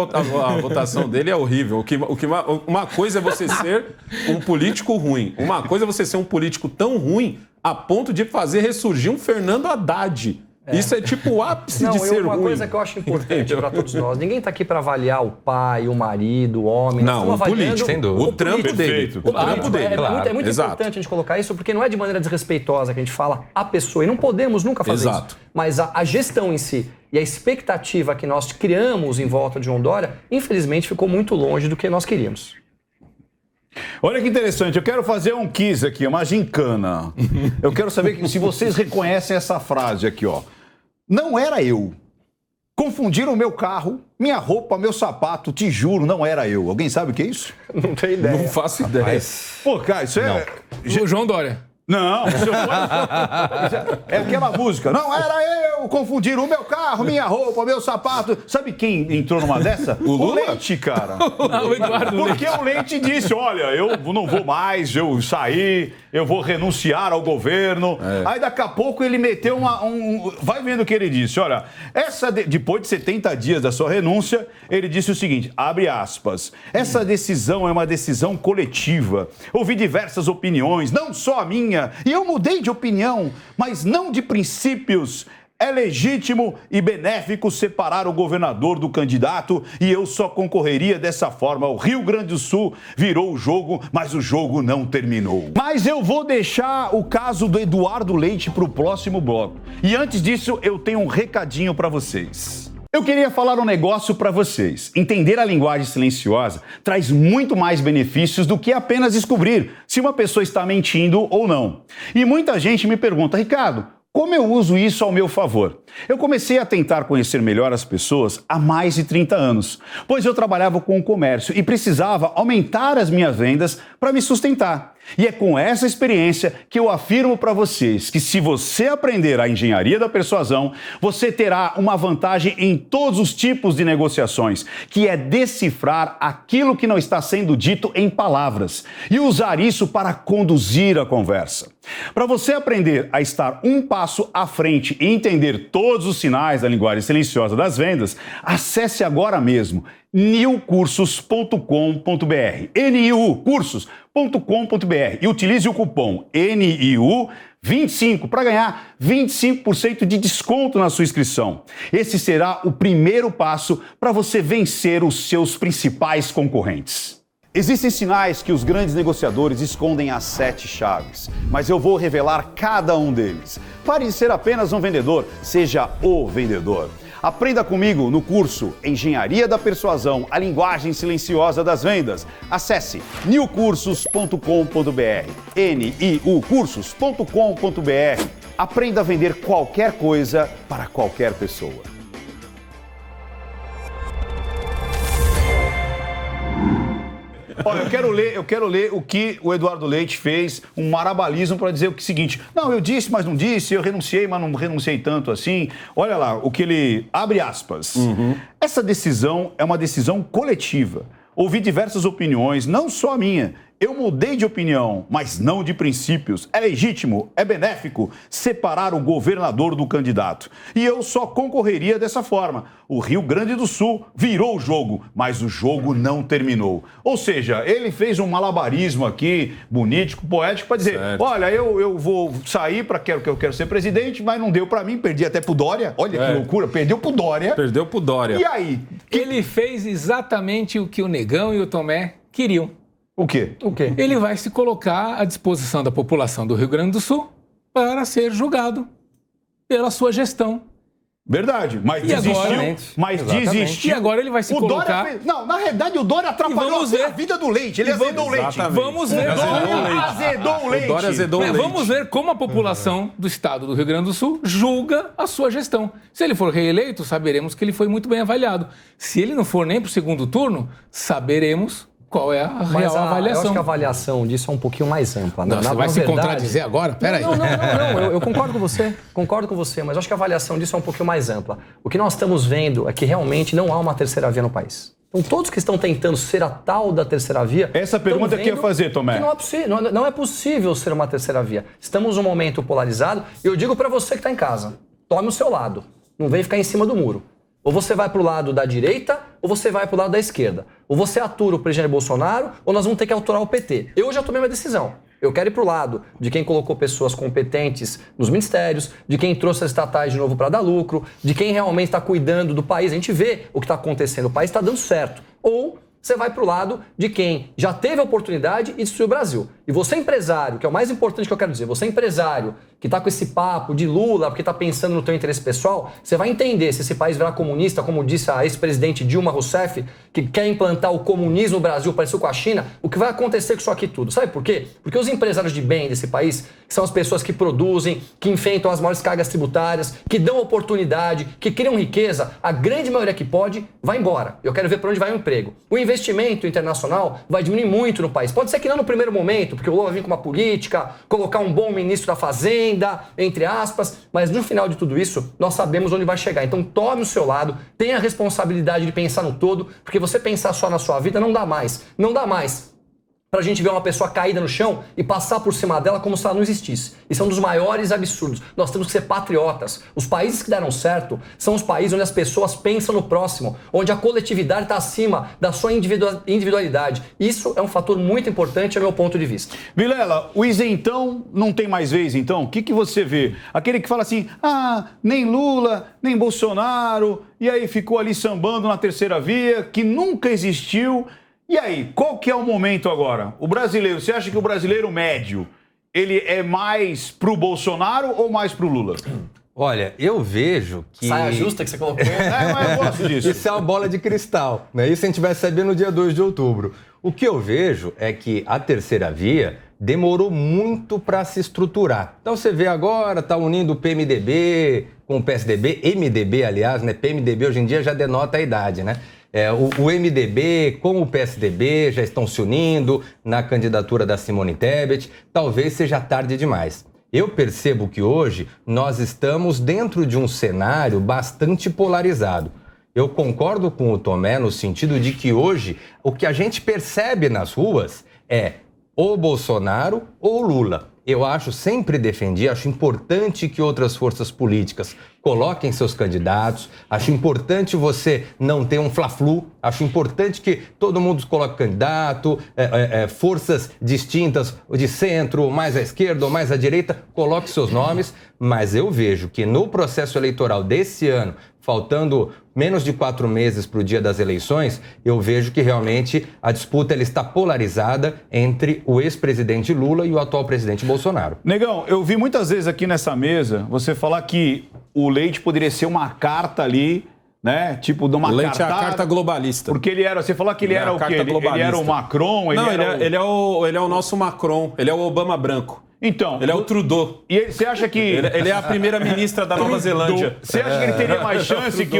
votação dele é horrível. Uma coisa é você ser um político ruim. Uma coisa é você ser um político tão ruim a ponto de fazer ressurgir um Fernando Haddad. Isso é tipo o ápice de ser ruim. Uma coisa que eu acho importante para todos nós. Ninguém está aqui para avaliar o pai, o marido, o homem. Não, o político. Sem dúvida. O trampo dele. O trampo dele. É muito importante a gente colocar isso, porque não é de maneira desrespeitosa que a gente fala a pessoa. E não podemos nunca fazer isso. Mas a gestão em si e a expectativa que nós criamos em volta de João Dória, infelizmente, ficou muito longe do que nós queríamos. Olha que interessante, eu quero fazer um quiz aqui, uma gincana. Eu quero saber se vocês reconhecem essa frase aqui, ó. Não era eu. Confundiram meu carro, minha roupa, meu sapato, te juro, não era eu. Alguém sabe o que é isso? Não tem ideia. Não faço ideia. Mas... Pô, cara, isso é... O João Dória. Não, é aquela música. Não era eu, confundiram o meu carro, minha roupa, meu sapato. Sabe quem entrou numa dessa? O Leite, cara. O Eduardo Porque o Leite disse, olha, eu não vou mais, eu saí, eu vou renunciar ao governo. Aí daqui a pouco ele meteu vai vendo o que ele disse. Olha, depois de 70 dias da sua renúncia, ele disse o seguinte, abre aspas, essa decisão é uma decisão coletiva. Ouvi diversas opiniões, não só a minha, e eu mudei de opinião, mas não de princípios. É legítimo e benéfico separar o governador do candidato e eu só concorreria dessa forma. O Rio Grande do Sul virou o jogo, mas o jogo não terminou. Mas eu vou deixar o caso do Eduardo Leite para o próximo bloco. E antes disso, eu tenho um recadinho para vocês. Eu queria falar um negócio para vocês. Entender a linguagem silenciosa traz muito mais benefícios do que apenas descobrir se uma pessoa está mentindo ou não. E muita gente me pergunta, Ricardo, como eu uso isso ao meu favor? Eu comecei a tentar conhecer melhor as pessoas há mais de 30 anos, pois eu trabalhava com o comércio e precisava aumentar as minhas vendas para me sustentar. E é com essa experiência que eu afirmo para vocês que se você aprender a engenharia da persuasão, você terá uma vantagem em todos os tipos de negociações, que é decifrar aquilo que não está sendo dito em palavras e usar isso para conduzir a conversa. Para você aprender a estar um passo à frente e entender todos os sinais da linguagem silenciosa das vendas, acesse agora mesmo niucursos.com.br, niucursos.com.br e utilize o cupom NIU25 para ganhar 25% de desconto na sua inscrição. Esse será o primeiro passo para você vencer os seus principais concorrentes. Existem sinais que os grandes negociadores escondem as 7 chaves, mas eu vou revelar cada um deles. Pare de ser apenas um vendedor, seja o vendedor. Aprenda comigo no curso Engenharia da Persuasão, a linguagem silenciosa das vendas. Acesse niucursos.com.br, niucursos.com.br. Aprenda a vender qualquer coisa para qualquer pessoa. Olha, eu quero ler o que o Eduardo Leite fez, um marabalismo para dizer o seguinte: não, eu disse, mas não disse, eu renunciei, mas não renunciei tanto assim. Olha lá, o que ele abre aspas. Essa decisão é uma decisão coletiva. Ouvi diversas opiniões, não só a minha. Eu mudei de opinião, mas não de princípios. É legítimo, é benéfico separar o governador do candidato. E eu só concorreria dessa forma. O Rio Grande do Sul virou o jogo, mas o jogo não terminou. Ou seja, ele fez um malabarismo aqui, bonito, poético, para dizer, certo. Olha, eu vou sair porque eu quero ser presidente, mas não deu para mim, perdi até pro Dória. Olha que loucura, perdeu pro Dória. Perdeu pro Dória. E aí? Ele fez exatamente o que o Negão e o Tomé queriam. O quê? Ele vai se colocar à disposição da população do Rio Grande do Sul para ser julgado pela sua gestão. Verdade, mas desistiu. E agora ele vai se colocar... Não, na realidade o Dória atrapalhou a vida do Leite. Ele azedou o leite. Vamos ver. Azedou o leite. O Dória azedou o leite. Vamos ver como a população do estado do Rio Grande do Sul julga a sua gestão. Se ele for reeleito, saberemos que ele foi muito bem avaliado. Se ele não for nem para o segundo turno, saberemos... Qual é a real avaliação? Eu acho que a avaliação disso é um pouquinho mais ampla. Não, você vai se contradizer agora? Peraí. Não, eu concordo com você, mas eu acho que a avaliação disso é um pouquinho mais ampla. O que nós estamos vendo é que realmente não há uma terceira via no país. Então, todos que estão tentando ser a tal da terceira via... Essa pergunta que eu ia fazer, Tomé. Não é possível ser uma terceira via. Estamos num momento polarizado e eu digo para você que está em casa, tome o seu lado, não vem ficar em cima do muro. Ou você vai para o lado da direita, ou você vai para o lado da esquerda. Ou você atura o presidente Bolsonaro, ou nós vamos ter que aturar o PT. Eu já tomei minha decisão. Eu quero ir para o lado de quem colocou pessoas competentes nos ministérios, de quem trouxe as estatais de novo para dar lucro, de quem realmente está cuidando do país. A gente vê o que está acontecendo, o país está dando certo. Ou você vai para o lado de quem já teve a oportunidade e destruiu o Brasil. E você empresário, que é o mais importante que eu quero dizer, você empresário que está com esse papo de Lula, porque está pensando no teu interesse pessoal, você vai entender se esse país virar comunista, como disse a ex-presidente Dilma Rousseff, que quer implantar o comunismo no Brasil, parecido com a China, o que vai acontecer com isso aqui tudo? Sabe por quê? Porque os empresários de bem desse país são as pessoas que produzem, que enfrentam as maiores cargas tributárias, que dão oportunidade, que criam riqueza, a grande maioria que pode, vai embora. Eu quero ver para onde vai o emprego. O investimento internacional vai diminuir muito no país. Pode ser que não no primeiro momento, porque o Lula vai vir com uma política, colocar um bom ministro da Fazenda, entre aspas, mas no final de tudo isso, nós sabemos onde vai chegar. Então tome o seu lado, tenha a responsabilidade de pensar no todo, porque você pensar só na sua vida não dá mais. Não dá mais pra gente ver uma pessoa caída no chão e passar por cima dela como se ela não existisse. Isso é um dos maiores absurdos. Nós temos que ser patriotas. Os países que deram certo são os países onde as pessoas pensam no próximo, onde a coletividade está acima da sua individualidade. Isso é um fator muito importante, é meu ponto de vista. Vilela, o isentão não tem mais vez, então? O que você vê? Aquele que fala assim, nem Lula, nem Bolsonaro, e aí ficou ali sambando na terceira via, que nunca existiu. E aí, qual que é o momento agora? O brasileiro, você acha que o brasileiro médio, ele é mais pro Bolsonaro ou mais pro Lula? Olha, eu vejo que... Saia justa que você colocou. Mas eu gosto disso. Isso é uma bola de cristal, né? Isso a gente vai saber no dia 2 de outubro. O que eu vejo é que a terceira via demorou muito para se estruturar. Então você vê agora, tá unindo o PMDB com o PSDB, MDB, aliás, né? PMDB hoje em dia já denota a idade, né? O MDB com o PSDB já estão se unindo na candidatura da Simone Tebet. Talvez seja tarde demais. Eu percebo que hoje nós estamos dentro de um cenário bastante polarizado. Eu concordo com o Tomé no sentido de que hoje o que a gente percebe nas ruas é ou Bolsonaro ou Lula. Eu sempre defendi, acho importante que outras forças políticas coloquem seus candidatos, acho importante você não ter um fla-flu, acho importante que todo mundo coloque candidato, forças distintas, de centro, mais à esquerda ou mais à direita, coloque seus nomes, mas eu vejo que no processo eleitoral desse ano, faltando menos de 4 meses para o dia das eleições, eu vejo que realmente a disputa ela está polarizada entre o ex-presidente Lula e o atual presidente Bolsonaro. Bolsonaro. Negão, eu vi muitas vezes aqui nessa mesa você falar que o Leite poderia ser uma carta ali, né? Tipo, de uma Leite cartada, é a carta globalista. Porque ele era, você falou que ele era o quê? Ele era o Macron? Ele é o nosso Macron, ele é o Obama branco. Então, ele é o Trudeau. E você acha que... Ele é a primeira-ministra da Nova Zelândia. Você acha que ele teria mais chance que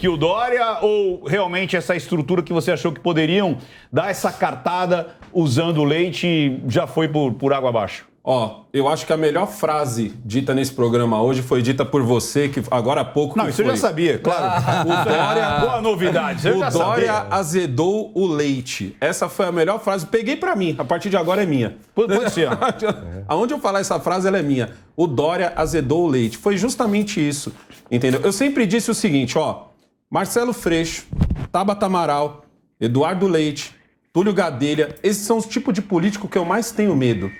o Dória ou realmente essa estrutura que você achou que poderiam dar essa cartada usando o Leite já foi por água abaixo? Ó, eu acho que a melhor frase dita nesse programa hoje foi dita por você, que agora há pouco... Não, isso eu já sabia, claro. O Dória... Boa novidade, isso eu já O Dória sabia. azedou o leite. Essa foi a melhor frase. Peguei pra mim. A partir de agora é minha. Pode ser. Aonde eu falar essa frase, ela é minha. O Dória azedou o leite. Foi justamente isso, entendeu? Eu sempre disse o seguinte, ó. Marcelo Freixo, Tabata Amaral, Eduardo Leite, Túlio Gadelha, esses são os tipos de político que eu mais tenho medo.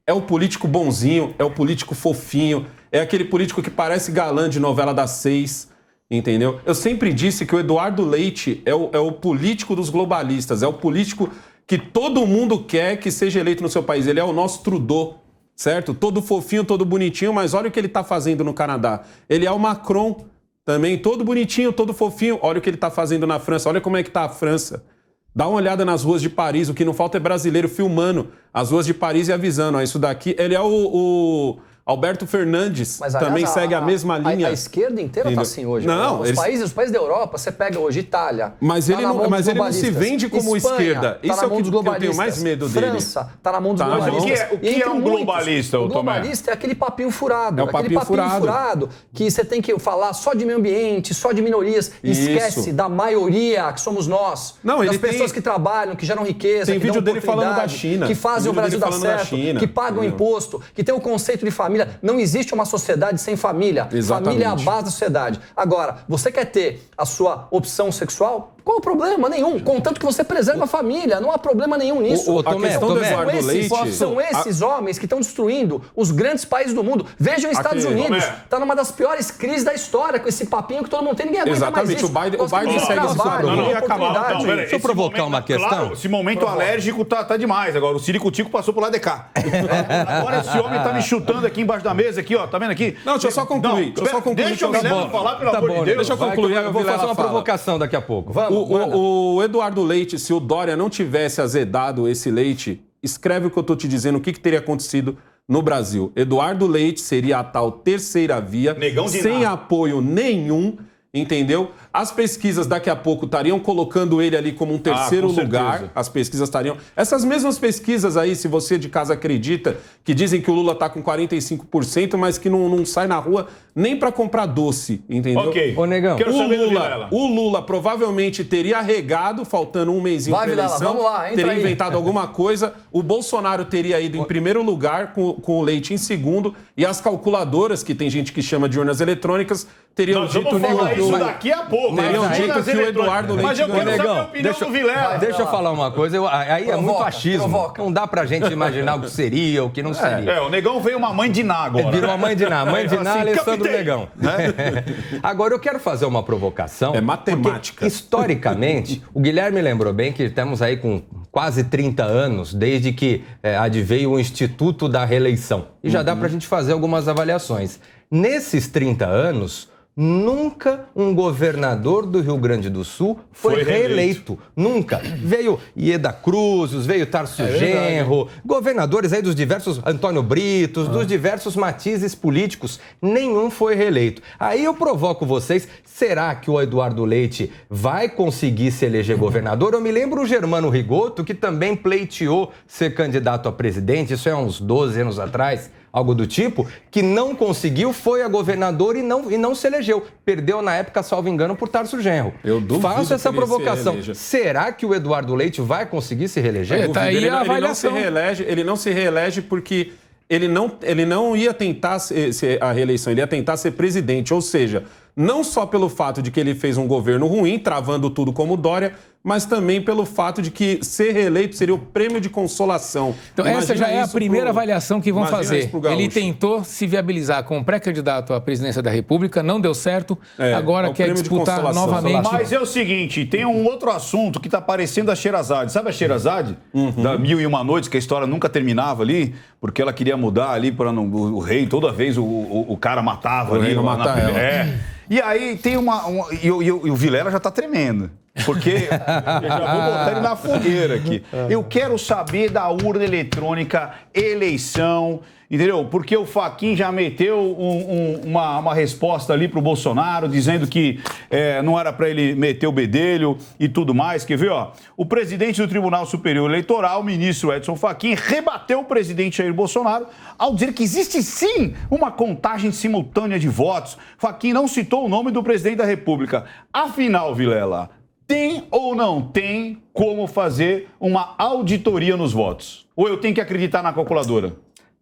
É o político bonzinho, é o político fofinho, é aquele político que parece galã de novela das 6, entendeu? Eu sempre disse que o Eduardo Leite é o político dos globalistas, é o político que todo mundo quer que seja eleito no seu país. Ele é o nosso Trudeau, certo? Todo fofinho, todo bonitinho, mas olha o que ele está fazendo no Canadá. Ele é o Macron também, todo bonitinho, todo fofinho. Olha o que ele está fazendo na França, olha como é que está a França. Dá uma olhada nas ruas de Paris, o que não falta é brasileiro filmando as ruas de Paris e avisando, ó, isso daqui... Ele é o Alberto Fernandes, mas, também aliás, segue a mesma linha. A esquerda inteira está assim hoje. Não, os países da Europa, você pega hoje Itália... Mas ele não se vende como esquerda. Isso é o que eu tenho mais medo dele. França está na mão dos globalistas. O que é um globalista, o globalista é aquele papinho furado. É o papinho furado que você tem que falar só de meio ambiente, só de minorias. Esquece da maioria, que somos nós. Das pessoas que trabalham, que geram riqueza, tem vídeo dele falando da China. Que fazem o Brasil dar certo, que pagam imposto, que tem o conceito de família. Não existe uma sociedade sem família. Exatamente. Família é a base da sociedade. Agora, você quer ter a sua opção sexual? Qual o problema? Nenhum. Contanto que você preserva a família. Não há problema nenhum nisso. São esses homens que estão destruindo os grandes países do mundo. Vejam os Estados Unidos. Está numa das piores crises da história, com esse papinho que todo mundo tem. Ninguém aguenta mais isso. O Biden segue esse problema. Deixa eu provocar uma questão. Claro, esse momento alérgico tá demais. Agora, o Ciricutico passou pro lado de cá. Agora esse homem tá me chutando aqui embaixo da mesa, aqui, ó. Tá vendo aqui? Não, deixa eu só concluir. Deixa o Vilela falar, pelo amor de Deus. Deixa eu concluir. Eu vou fazer uma provocação daqui a pouco. Vamos. O Eduardo Leite, se o Dória não tivesse azedado esse leite, escreve o que eu estou te dizendo, o que teria acontecido no Brasil. Eduardo Leite seria a tal terceira via, sem apoio nenhum, entendeu? As pesquisas daqui a pouco estariam colocando ele ali como um terceiro lugar. As pesquisas estariam... Essas mesmas pesquisas aí, se você de casa acredita, que dizem que o Lula está com 45%, mas que não sai na rua nem para comprar doce, entendeu? Ok. Ô, Negão. O Lula provavelmente teria arregado, faltando um mêsinho para eleição, teria inventado alguma coisa. O Bolsonaro teria ido em primeiro lugar, com o Leite em segundo, e as calculadoras, que tem gente que chama de urnas eletrônicas, teriam dito... Vamos falar isso daqui a pouco. Teriam dito que o Eduardo Leite... Mas eu quero saber a opinião do Vilela. Deixa eu falar uma coisa. Aí é muito achismo. Não dá pra gente imaginar o que seria, o que não seria. O Negão veio uma mãe de Ná agora. Virou uma mãe de Ná. Mãe de Ná, Alessandro Negão. Agora, eu quero fazer uma provocação. É matemática. Historicamente, o Guilherme lembrou bem que estamos aí com quase 30 anos desde que adveio o Instituto da Reeleição. E já dá pra gente fazer algumas avaliações. Nesses 30 anos... Nunca um governador do Rio Grande do Sul foi reeleito. Nunca. Veio Ieda Cruzes, veio Tarso Genro, governadores aí dos diversos, Antônio Britos, dos diversos matizes políticos. Nenhum foi reeleito. Aí eu provoco vocês, será que o Eduardo Leite vai conseguir se eleger governador? Eu me lembro o Germano Rigoto, que também pleiteou ser candidato a presidente, isso é uns 12 anos atrás. Algo do tipo, que não conseguiu, foi a governador e não se elegeu. Perdeu, na época, salvo engano, por Tarso Genro. Eu duvido. Faço essa provocação. Será que o Eduardo Leite vai conseguir se reeleger? Tá aí a avaliação. Ele não se reelege porque ele não ia tentar a reeleição, ele ia tentar ser presidente. Ou seja, não só pelo fato de que ele fez um governo ruim, travando tudo como Dória, mas também pelo fato de que ser reeleito seria o prêmio de consolação. Então, essa já é a primeira avaliação que vão fazer. Ele tentou se viabilizar como pré-candidato à presidência da República, não deu certo, agora quer disputar novamente. Mas é o seguinte, tem um outro assunto que está parecendo a Sherazade. Sabe a Sherazade? Da Mil e Uma Noites, que a história nunca terminava ali, porque ela queria mudar ali para o rei, toda vez o cara matava ali. E aí tem e o Vilela já está tremendo. Porque eu já vou botar ele na fogueira aqui. Eu quero saber da urna eletrônica, eleição, entendeu? Porque o Fachin já meteu uma resposta ali pro Bolsonaro, dizendo que não era para ele meter o bedelho e tudo mais. Quer ver, ó? O presidente do Tribunal Superior Eleitoral, o ministro Edson Fachin, rebateu o presidente Jair Bolsonaro ao dizer que existe sim uma contagem simultânea de votos. Fachin não citou o nome do presidente da República. Afinal, Vilela, tem ou não tem como fazer uma auditoria nos votos? Ou eu tenho que acreditar na calculadora?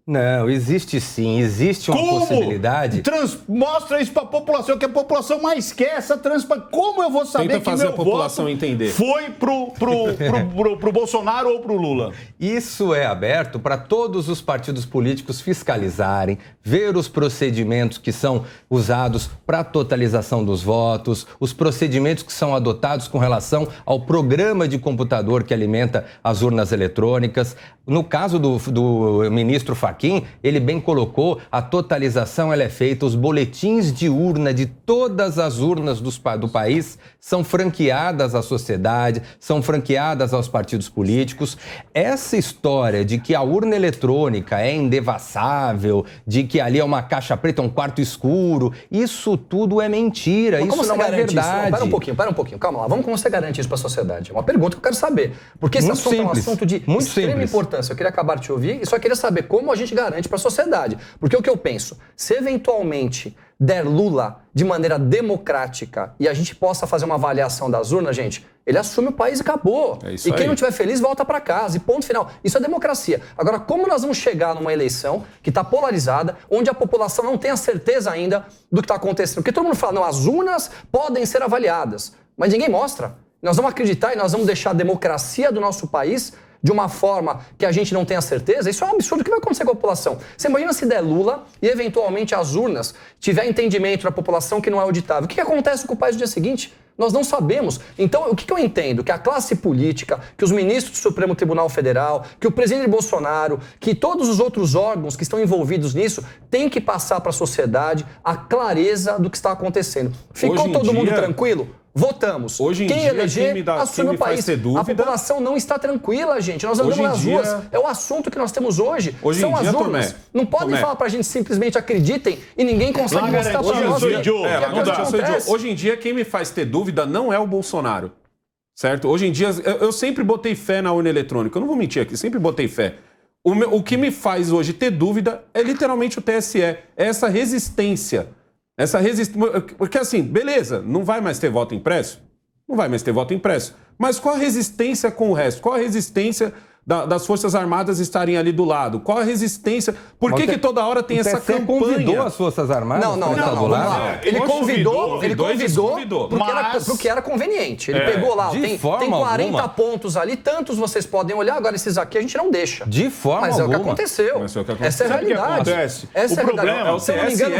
Não, existe sim, existe uma possibilidade. Mostra isso para a população, que a população mais quer essa transparência. Como eu vou saber Tenta que fazer meu a população voto entender. Foi pro Bolsonaro ou pro Lula? Isso é aberto para todos os partidos políticos fiscalizarem, ver os procedimentos que são usados para a totalização dos votos, os procedimentos que são adotados com relação ao programa de computador que alimenta as urnas eletrônicas. No caso do ministro Fachin, ele bem colocou, a totalização ela é feita, os boletins de urna de todas as urnas do país são franqueadas à sociedade, são franqueadas aos partidos políticos. Essa história de que a urna eletrônica é indevassável, de que ali é uma caixa preta, um quarto escuro, isso tudo é mentira, isso não é verdade. Não, para um pouquinho, calma lá. Vamos como você garante isso para a sociedade? É uma pergunta que eu quero saber. Porque esse assunto é um assunto de extrema importância. Eu queria acabar de te ouvir e só queria saber como a gente garante para a sociedade. Porque o que eu penso, se eventualmente der Lula de maneira democrática e a gente possa fazer uma avaliação das urnas, gente, ele assume o país e acabou. E quem não estiver feliz volta para casa e ponto final. Isso é democracia. Agora, como nós vamos chegar numa eleição que está polarizada, onde a população não tem a certeza ainda do que está acontecendo? Porque todo mundo fala, não, as urnas podem ser avaliadas, mas ninguém mostra. Nós vamos acreditar e nós vamos deixar a democracia do nosso país de uma forma que a gente não tenha certeza. Isso é um absurdo. O que vai acontecer com a população? Você imagina se der Lula e, eventualmente, as urnas tiver entendimento da população que não é auditável. O que acontece com o país no dia seguinte? Nós não sabemos. Então, o que eu entendo? Que a classe política, que os ministros do Supremo Tribunal Federal, que o presidente Bolsonaro, que todos os outros órgãos que estão envolvidos nisso, têm que passar para a sociedade a clareza do que está acontecendo. Ficou todo mundo tranquilo? Votamos. Hoje em quem dia, eleger, assume o país. A população não está tranquila, gente. Nós andamos nas ruas. É o assunto que nós temos hoje. São as urnas. Não podem falar pra gente simplesmente acreditem e ninguém consegue mostrar pra nós. Hoje em dia, quem me faz ter dúvida não é o Bolsonaro. Certo? Hoje em dia, eu sempre botei fé na urna eletrônica. Eu não vou mentir aqui, sempre botei fé. O que me faz hoje ter dúvida é literalmente o TSE. É essa resistência. Porque assim, beleza, não vai mais ter voto impresso? Não vai mais ter voto impresso. Mas qual a resistência com o resto? Qual a resistência das Forças Armadas estarem ali do lado? Qual a resistência? Por que toda hora tem essa campanha? Convidou as Forças Armadas? Não. Ele convidou porque era conveniente. Ele pegou lá, tem 40 pontos ali, tantos vocês podem olhar, agora esses aqui a gente não deixa. De forma alguma. Mas é o que aconteceu. Essa é a realidade. Essa é a realidade. Se eu não me engano,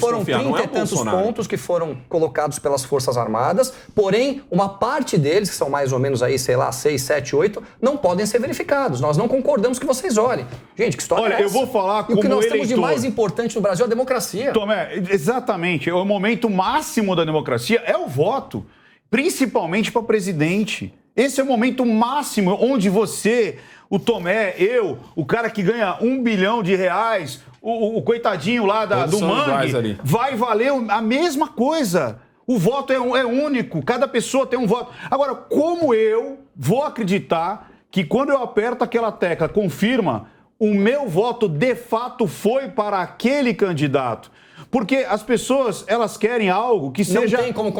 foram 30 e tantos pontos que foram colocados pelas Forças Armadas, porém, uma parte deles, que são mais ou menos aí, sei lá, 6, 7, 8, não podem ser verificados. Nós não concordamos que vocês olhem. Gente, que história é essa? Eu vou falar como eleitor. O que nós temos de mais importante no Brasil é a democracia. Tomé, exatamente. O momento máximo da democracia é o voto, principalmente para presidente. Esse é o momento máximo onde você, o Tomé, eu, o cara que ganha R$1 bilhão, o coitadinho lá do Mangue, vai valer a mesma coisa. O voto é único, cada pessoa tem um voto. Agora, como eu vou acreditar que quando eu aperto aquela tecla, confirma, o meu voto de fato foi para aquele candidato? Porque as pessoas, elas querem algo que seja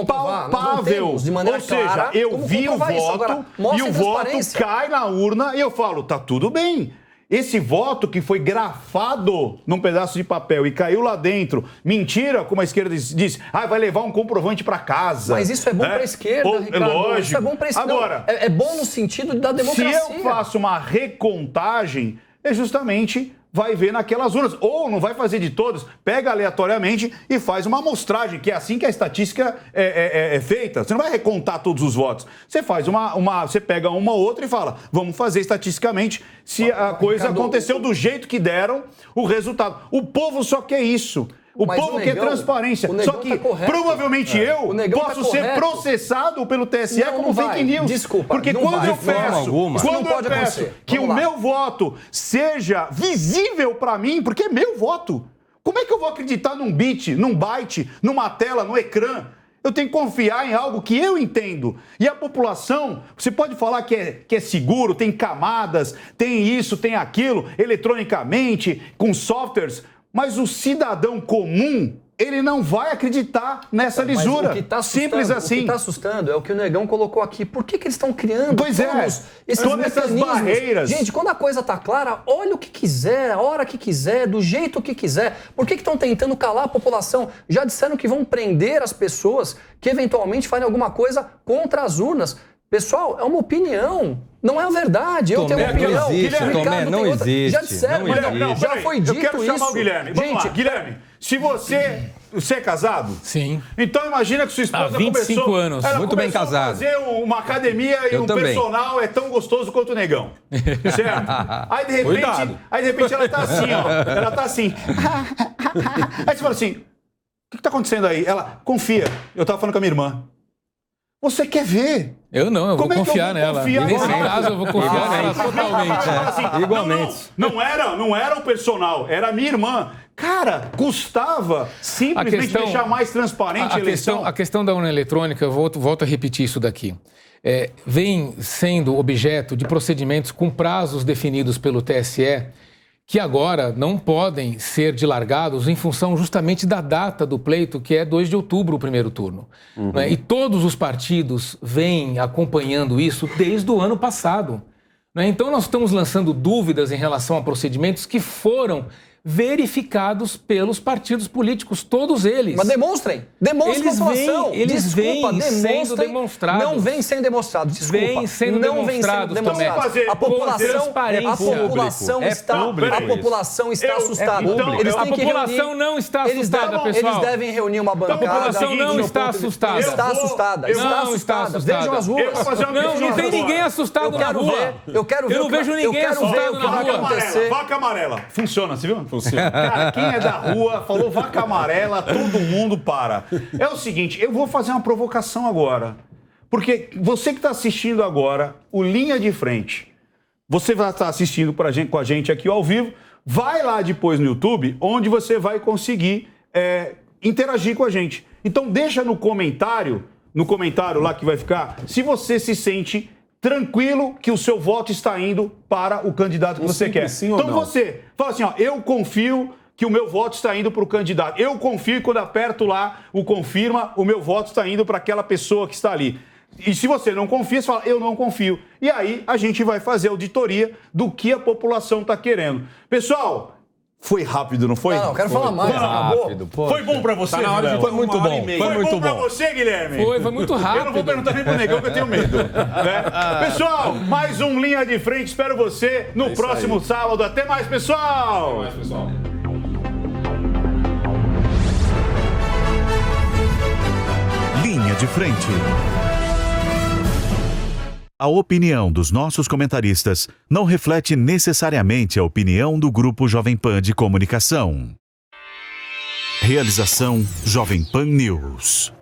palpável. De maneira Ou seja, clara, eu vi o voto e o voto cai na urna e eu falo, tá tudo bem. Esse voto que foi grafado num pedaço de papel e caiu lá dentro, mentira, como a esquerda disse, vai levar um comprovante para casa. Mas isso é bom para a esquerda, Ricardo. Lógico. Isso é bom para a esquerda. Agora, é bom no sentido da democracia. Se eu faço uma recontagem, justamente vai ver naquelas urnas. Ou não vai fazer de todas, pega aleatoriamente e faz uma amostragem, que é assim que a estatística é feita. Você não vai recontar todos os votos. Você faz você pega uma ou outra e fala, vamos fazer estatisticamente se a coisa aconteceu do jeito que deram o resultado. O povo só quer isso. O povo quer transparência. Só que provavelmente eu posso ser processado pelo TSE como fake news. Desculpa. Porque quando eu peço que o meu voto seja visível para mim, porque é meu voto. Como é que eu vou acreditar num bit, num byte, numa tela, no ecrã? Eu tenho que confiar em algo que eu entendo. E a população, você pode falar que é seguro, tem camadas, tem isso, tem aquilo, eletronicamente, com softwares. Mas o cidadão comum, ele não vai acreditar nessa lisura. Simples assim. O que está assustando é o que o Negão colocou aqui. Por que eles estão criando todas essas barreiras? Gente, quando a coisa está clara, olha o que quiser, a hora que quiser, do jeito que quiser. Por que estão tentando calar a população? Já disseram que vão prender as pessoas que eventualmente farem alguma coisa contra as urnas. Pessoal, é uma opinião. Não é a verdade. Eu tenho uma opinião. Não existe. Já disseram, já foi dito isso. Eu quero chamar o Guilherme. Vamos lá, Guilherme. Se você é casado? Sim. Então imagina que sua esposa há 25 anos. Muito bem casado. Fazer uma academia e personal é tão gostoso quanto o Negão. Certo? Aí de repente ela tá assim, ó. Ela tá assim. Aí você fala assim, o que tá acontecendo aí? Ela, confia. Eu tava falando com a minha irmã. Você quer ver? Eu vou confiar nela. E nesse caso eu vou confiar nela totalmente. Igualmente. Não era o personal, era a minha irmã. Cara, custava simplesmente deixar mais transparente a eleição. A questão da urna eletrônica, eu volto a repetir isso daqui, vem sendo objeto de procedimentos com prazos definidos pelo TSE, que agora não podem ser dilargados em função justamente da data do pleito, que é 2 de outubro, o primeiro turno. Né? E todos os partidos vêm acompanhando isso desde o ano passado. Né? Então nós estamos lançando dúvidas em relação a procedimentos que foram verificados pelos partidos políticos, todos eles. Mas demonstrem a população. Eles vêm sendo demonstrados. Não vem sendo demonstrado, desculpa. Vem sendo demonstrados, Tomé. A população está assustada. A população não está assustada, pessoal. Eles devem reunir uma bancada. A população não está assustada. Está assustada. Vejam as ruas. Não tem ninguém assustado na rua. Eu não vejo ninguém assustado na rua. Vaca amarela. Funciona, você viu? Cara, quem é da rua, falou vaca amarela, todo mundo para. É o seguinte, eu vou fazer uma provocação agora. Porque você que está assistindo agora, o Linha de Frente, você vai estar assistindo com a gente aqui ao vivo, vai lá depois no YouTube, onde você vai conseguir interagir com a gente. Então deixa no comentário lá que vai ficar, se você se sente tranquilo que o seu voto está indo para o candidato que você quer. Sim então você fala assim, eu confio que o meu voto está indo para o candidato. Eu confio e quando aperto lá o confirma, o meu voto está indo para aquela pessoa que está ali. E se você não confia, você fala, eu não confio. E aí a gente vai fazer auditoria do que a população está querendo. Pessoal, foi rápido, não foi? Não, quero falar mais. Rápido, foi bom pra você, Guilherme? Foi muito bom. Foi bom pra você, Guilherme? Foi muito rápido. Eu não vou perguntar nem pro Negão, que eu tenho medo. Né? Pessoal, mais um Linha de Frente. Espero você no próximo sábado. Até mais, pessoal! Até mais, pessoal. Linha de Frente. A opinião dos nossos comentaristas não reflete necessariamente a opinião do Grupo Jovem Pan de Comunicação. Realização Jovem Pan News.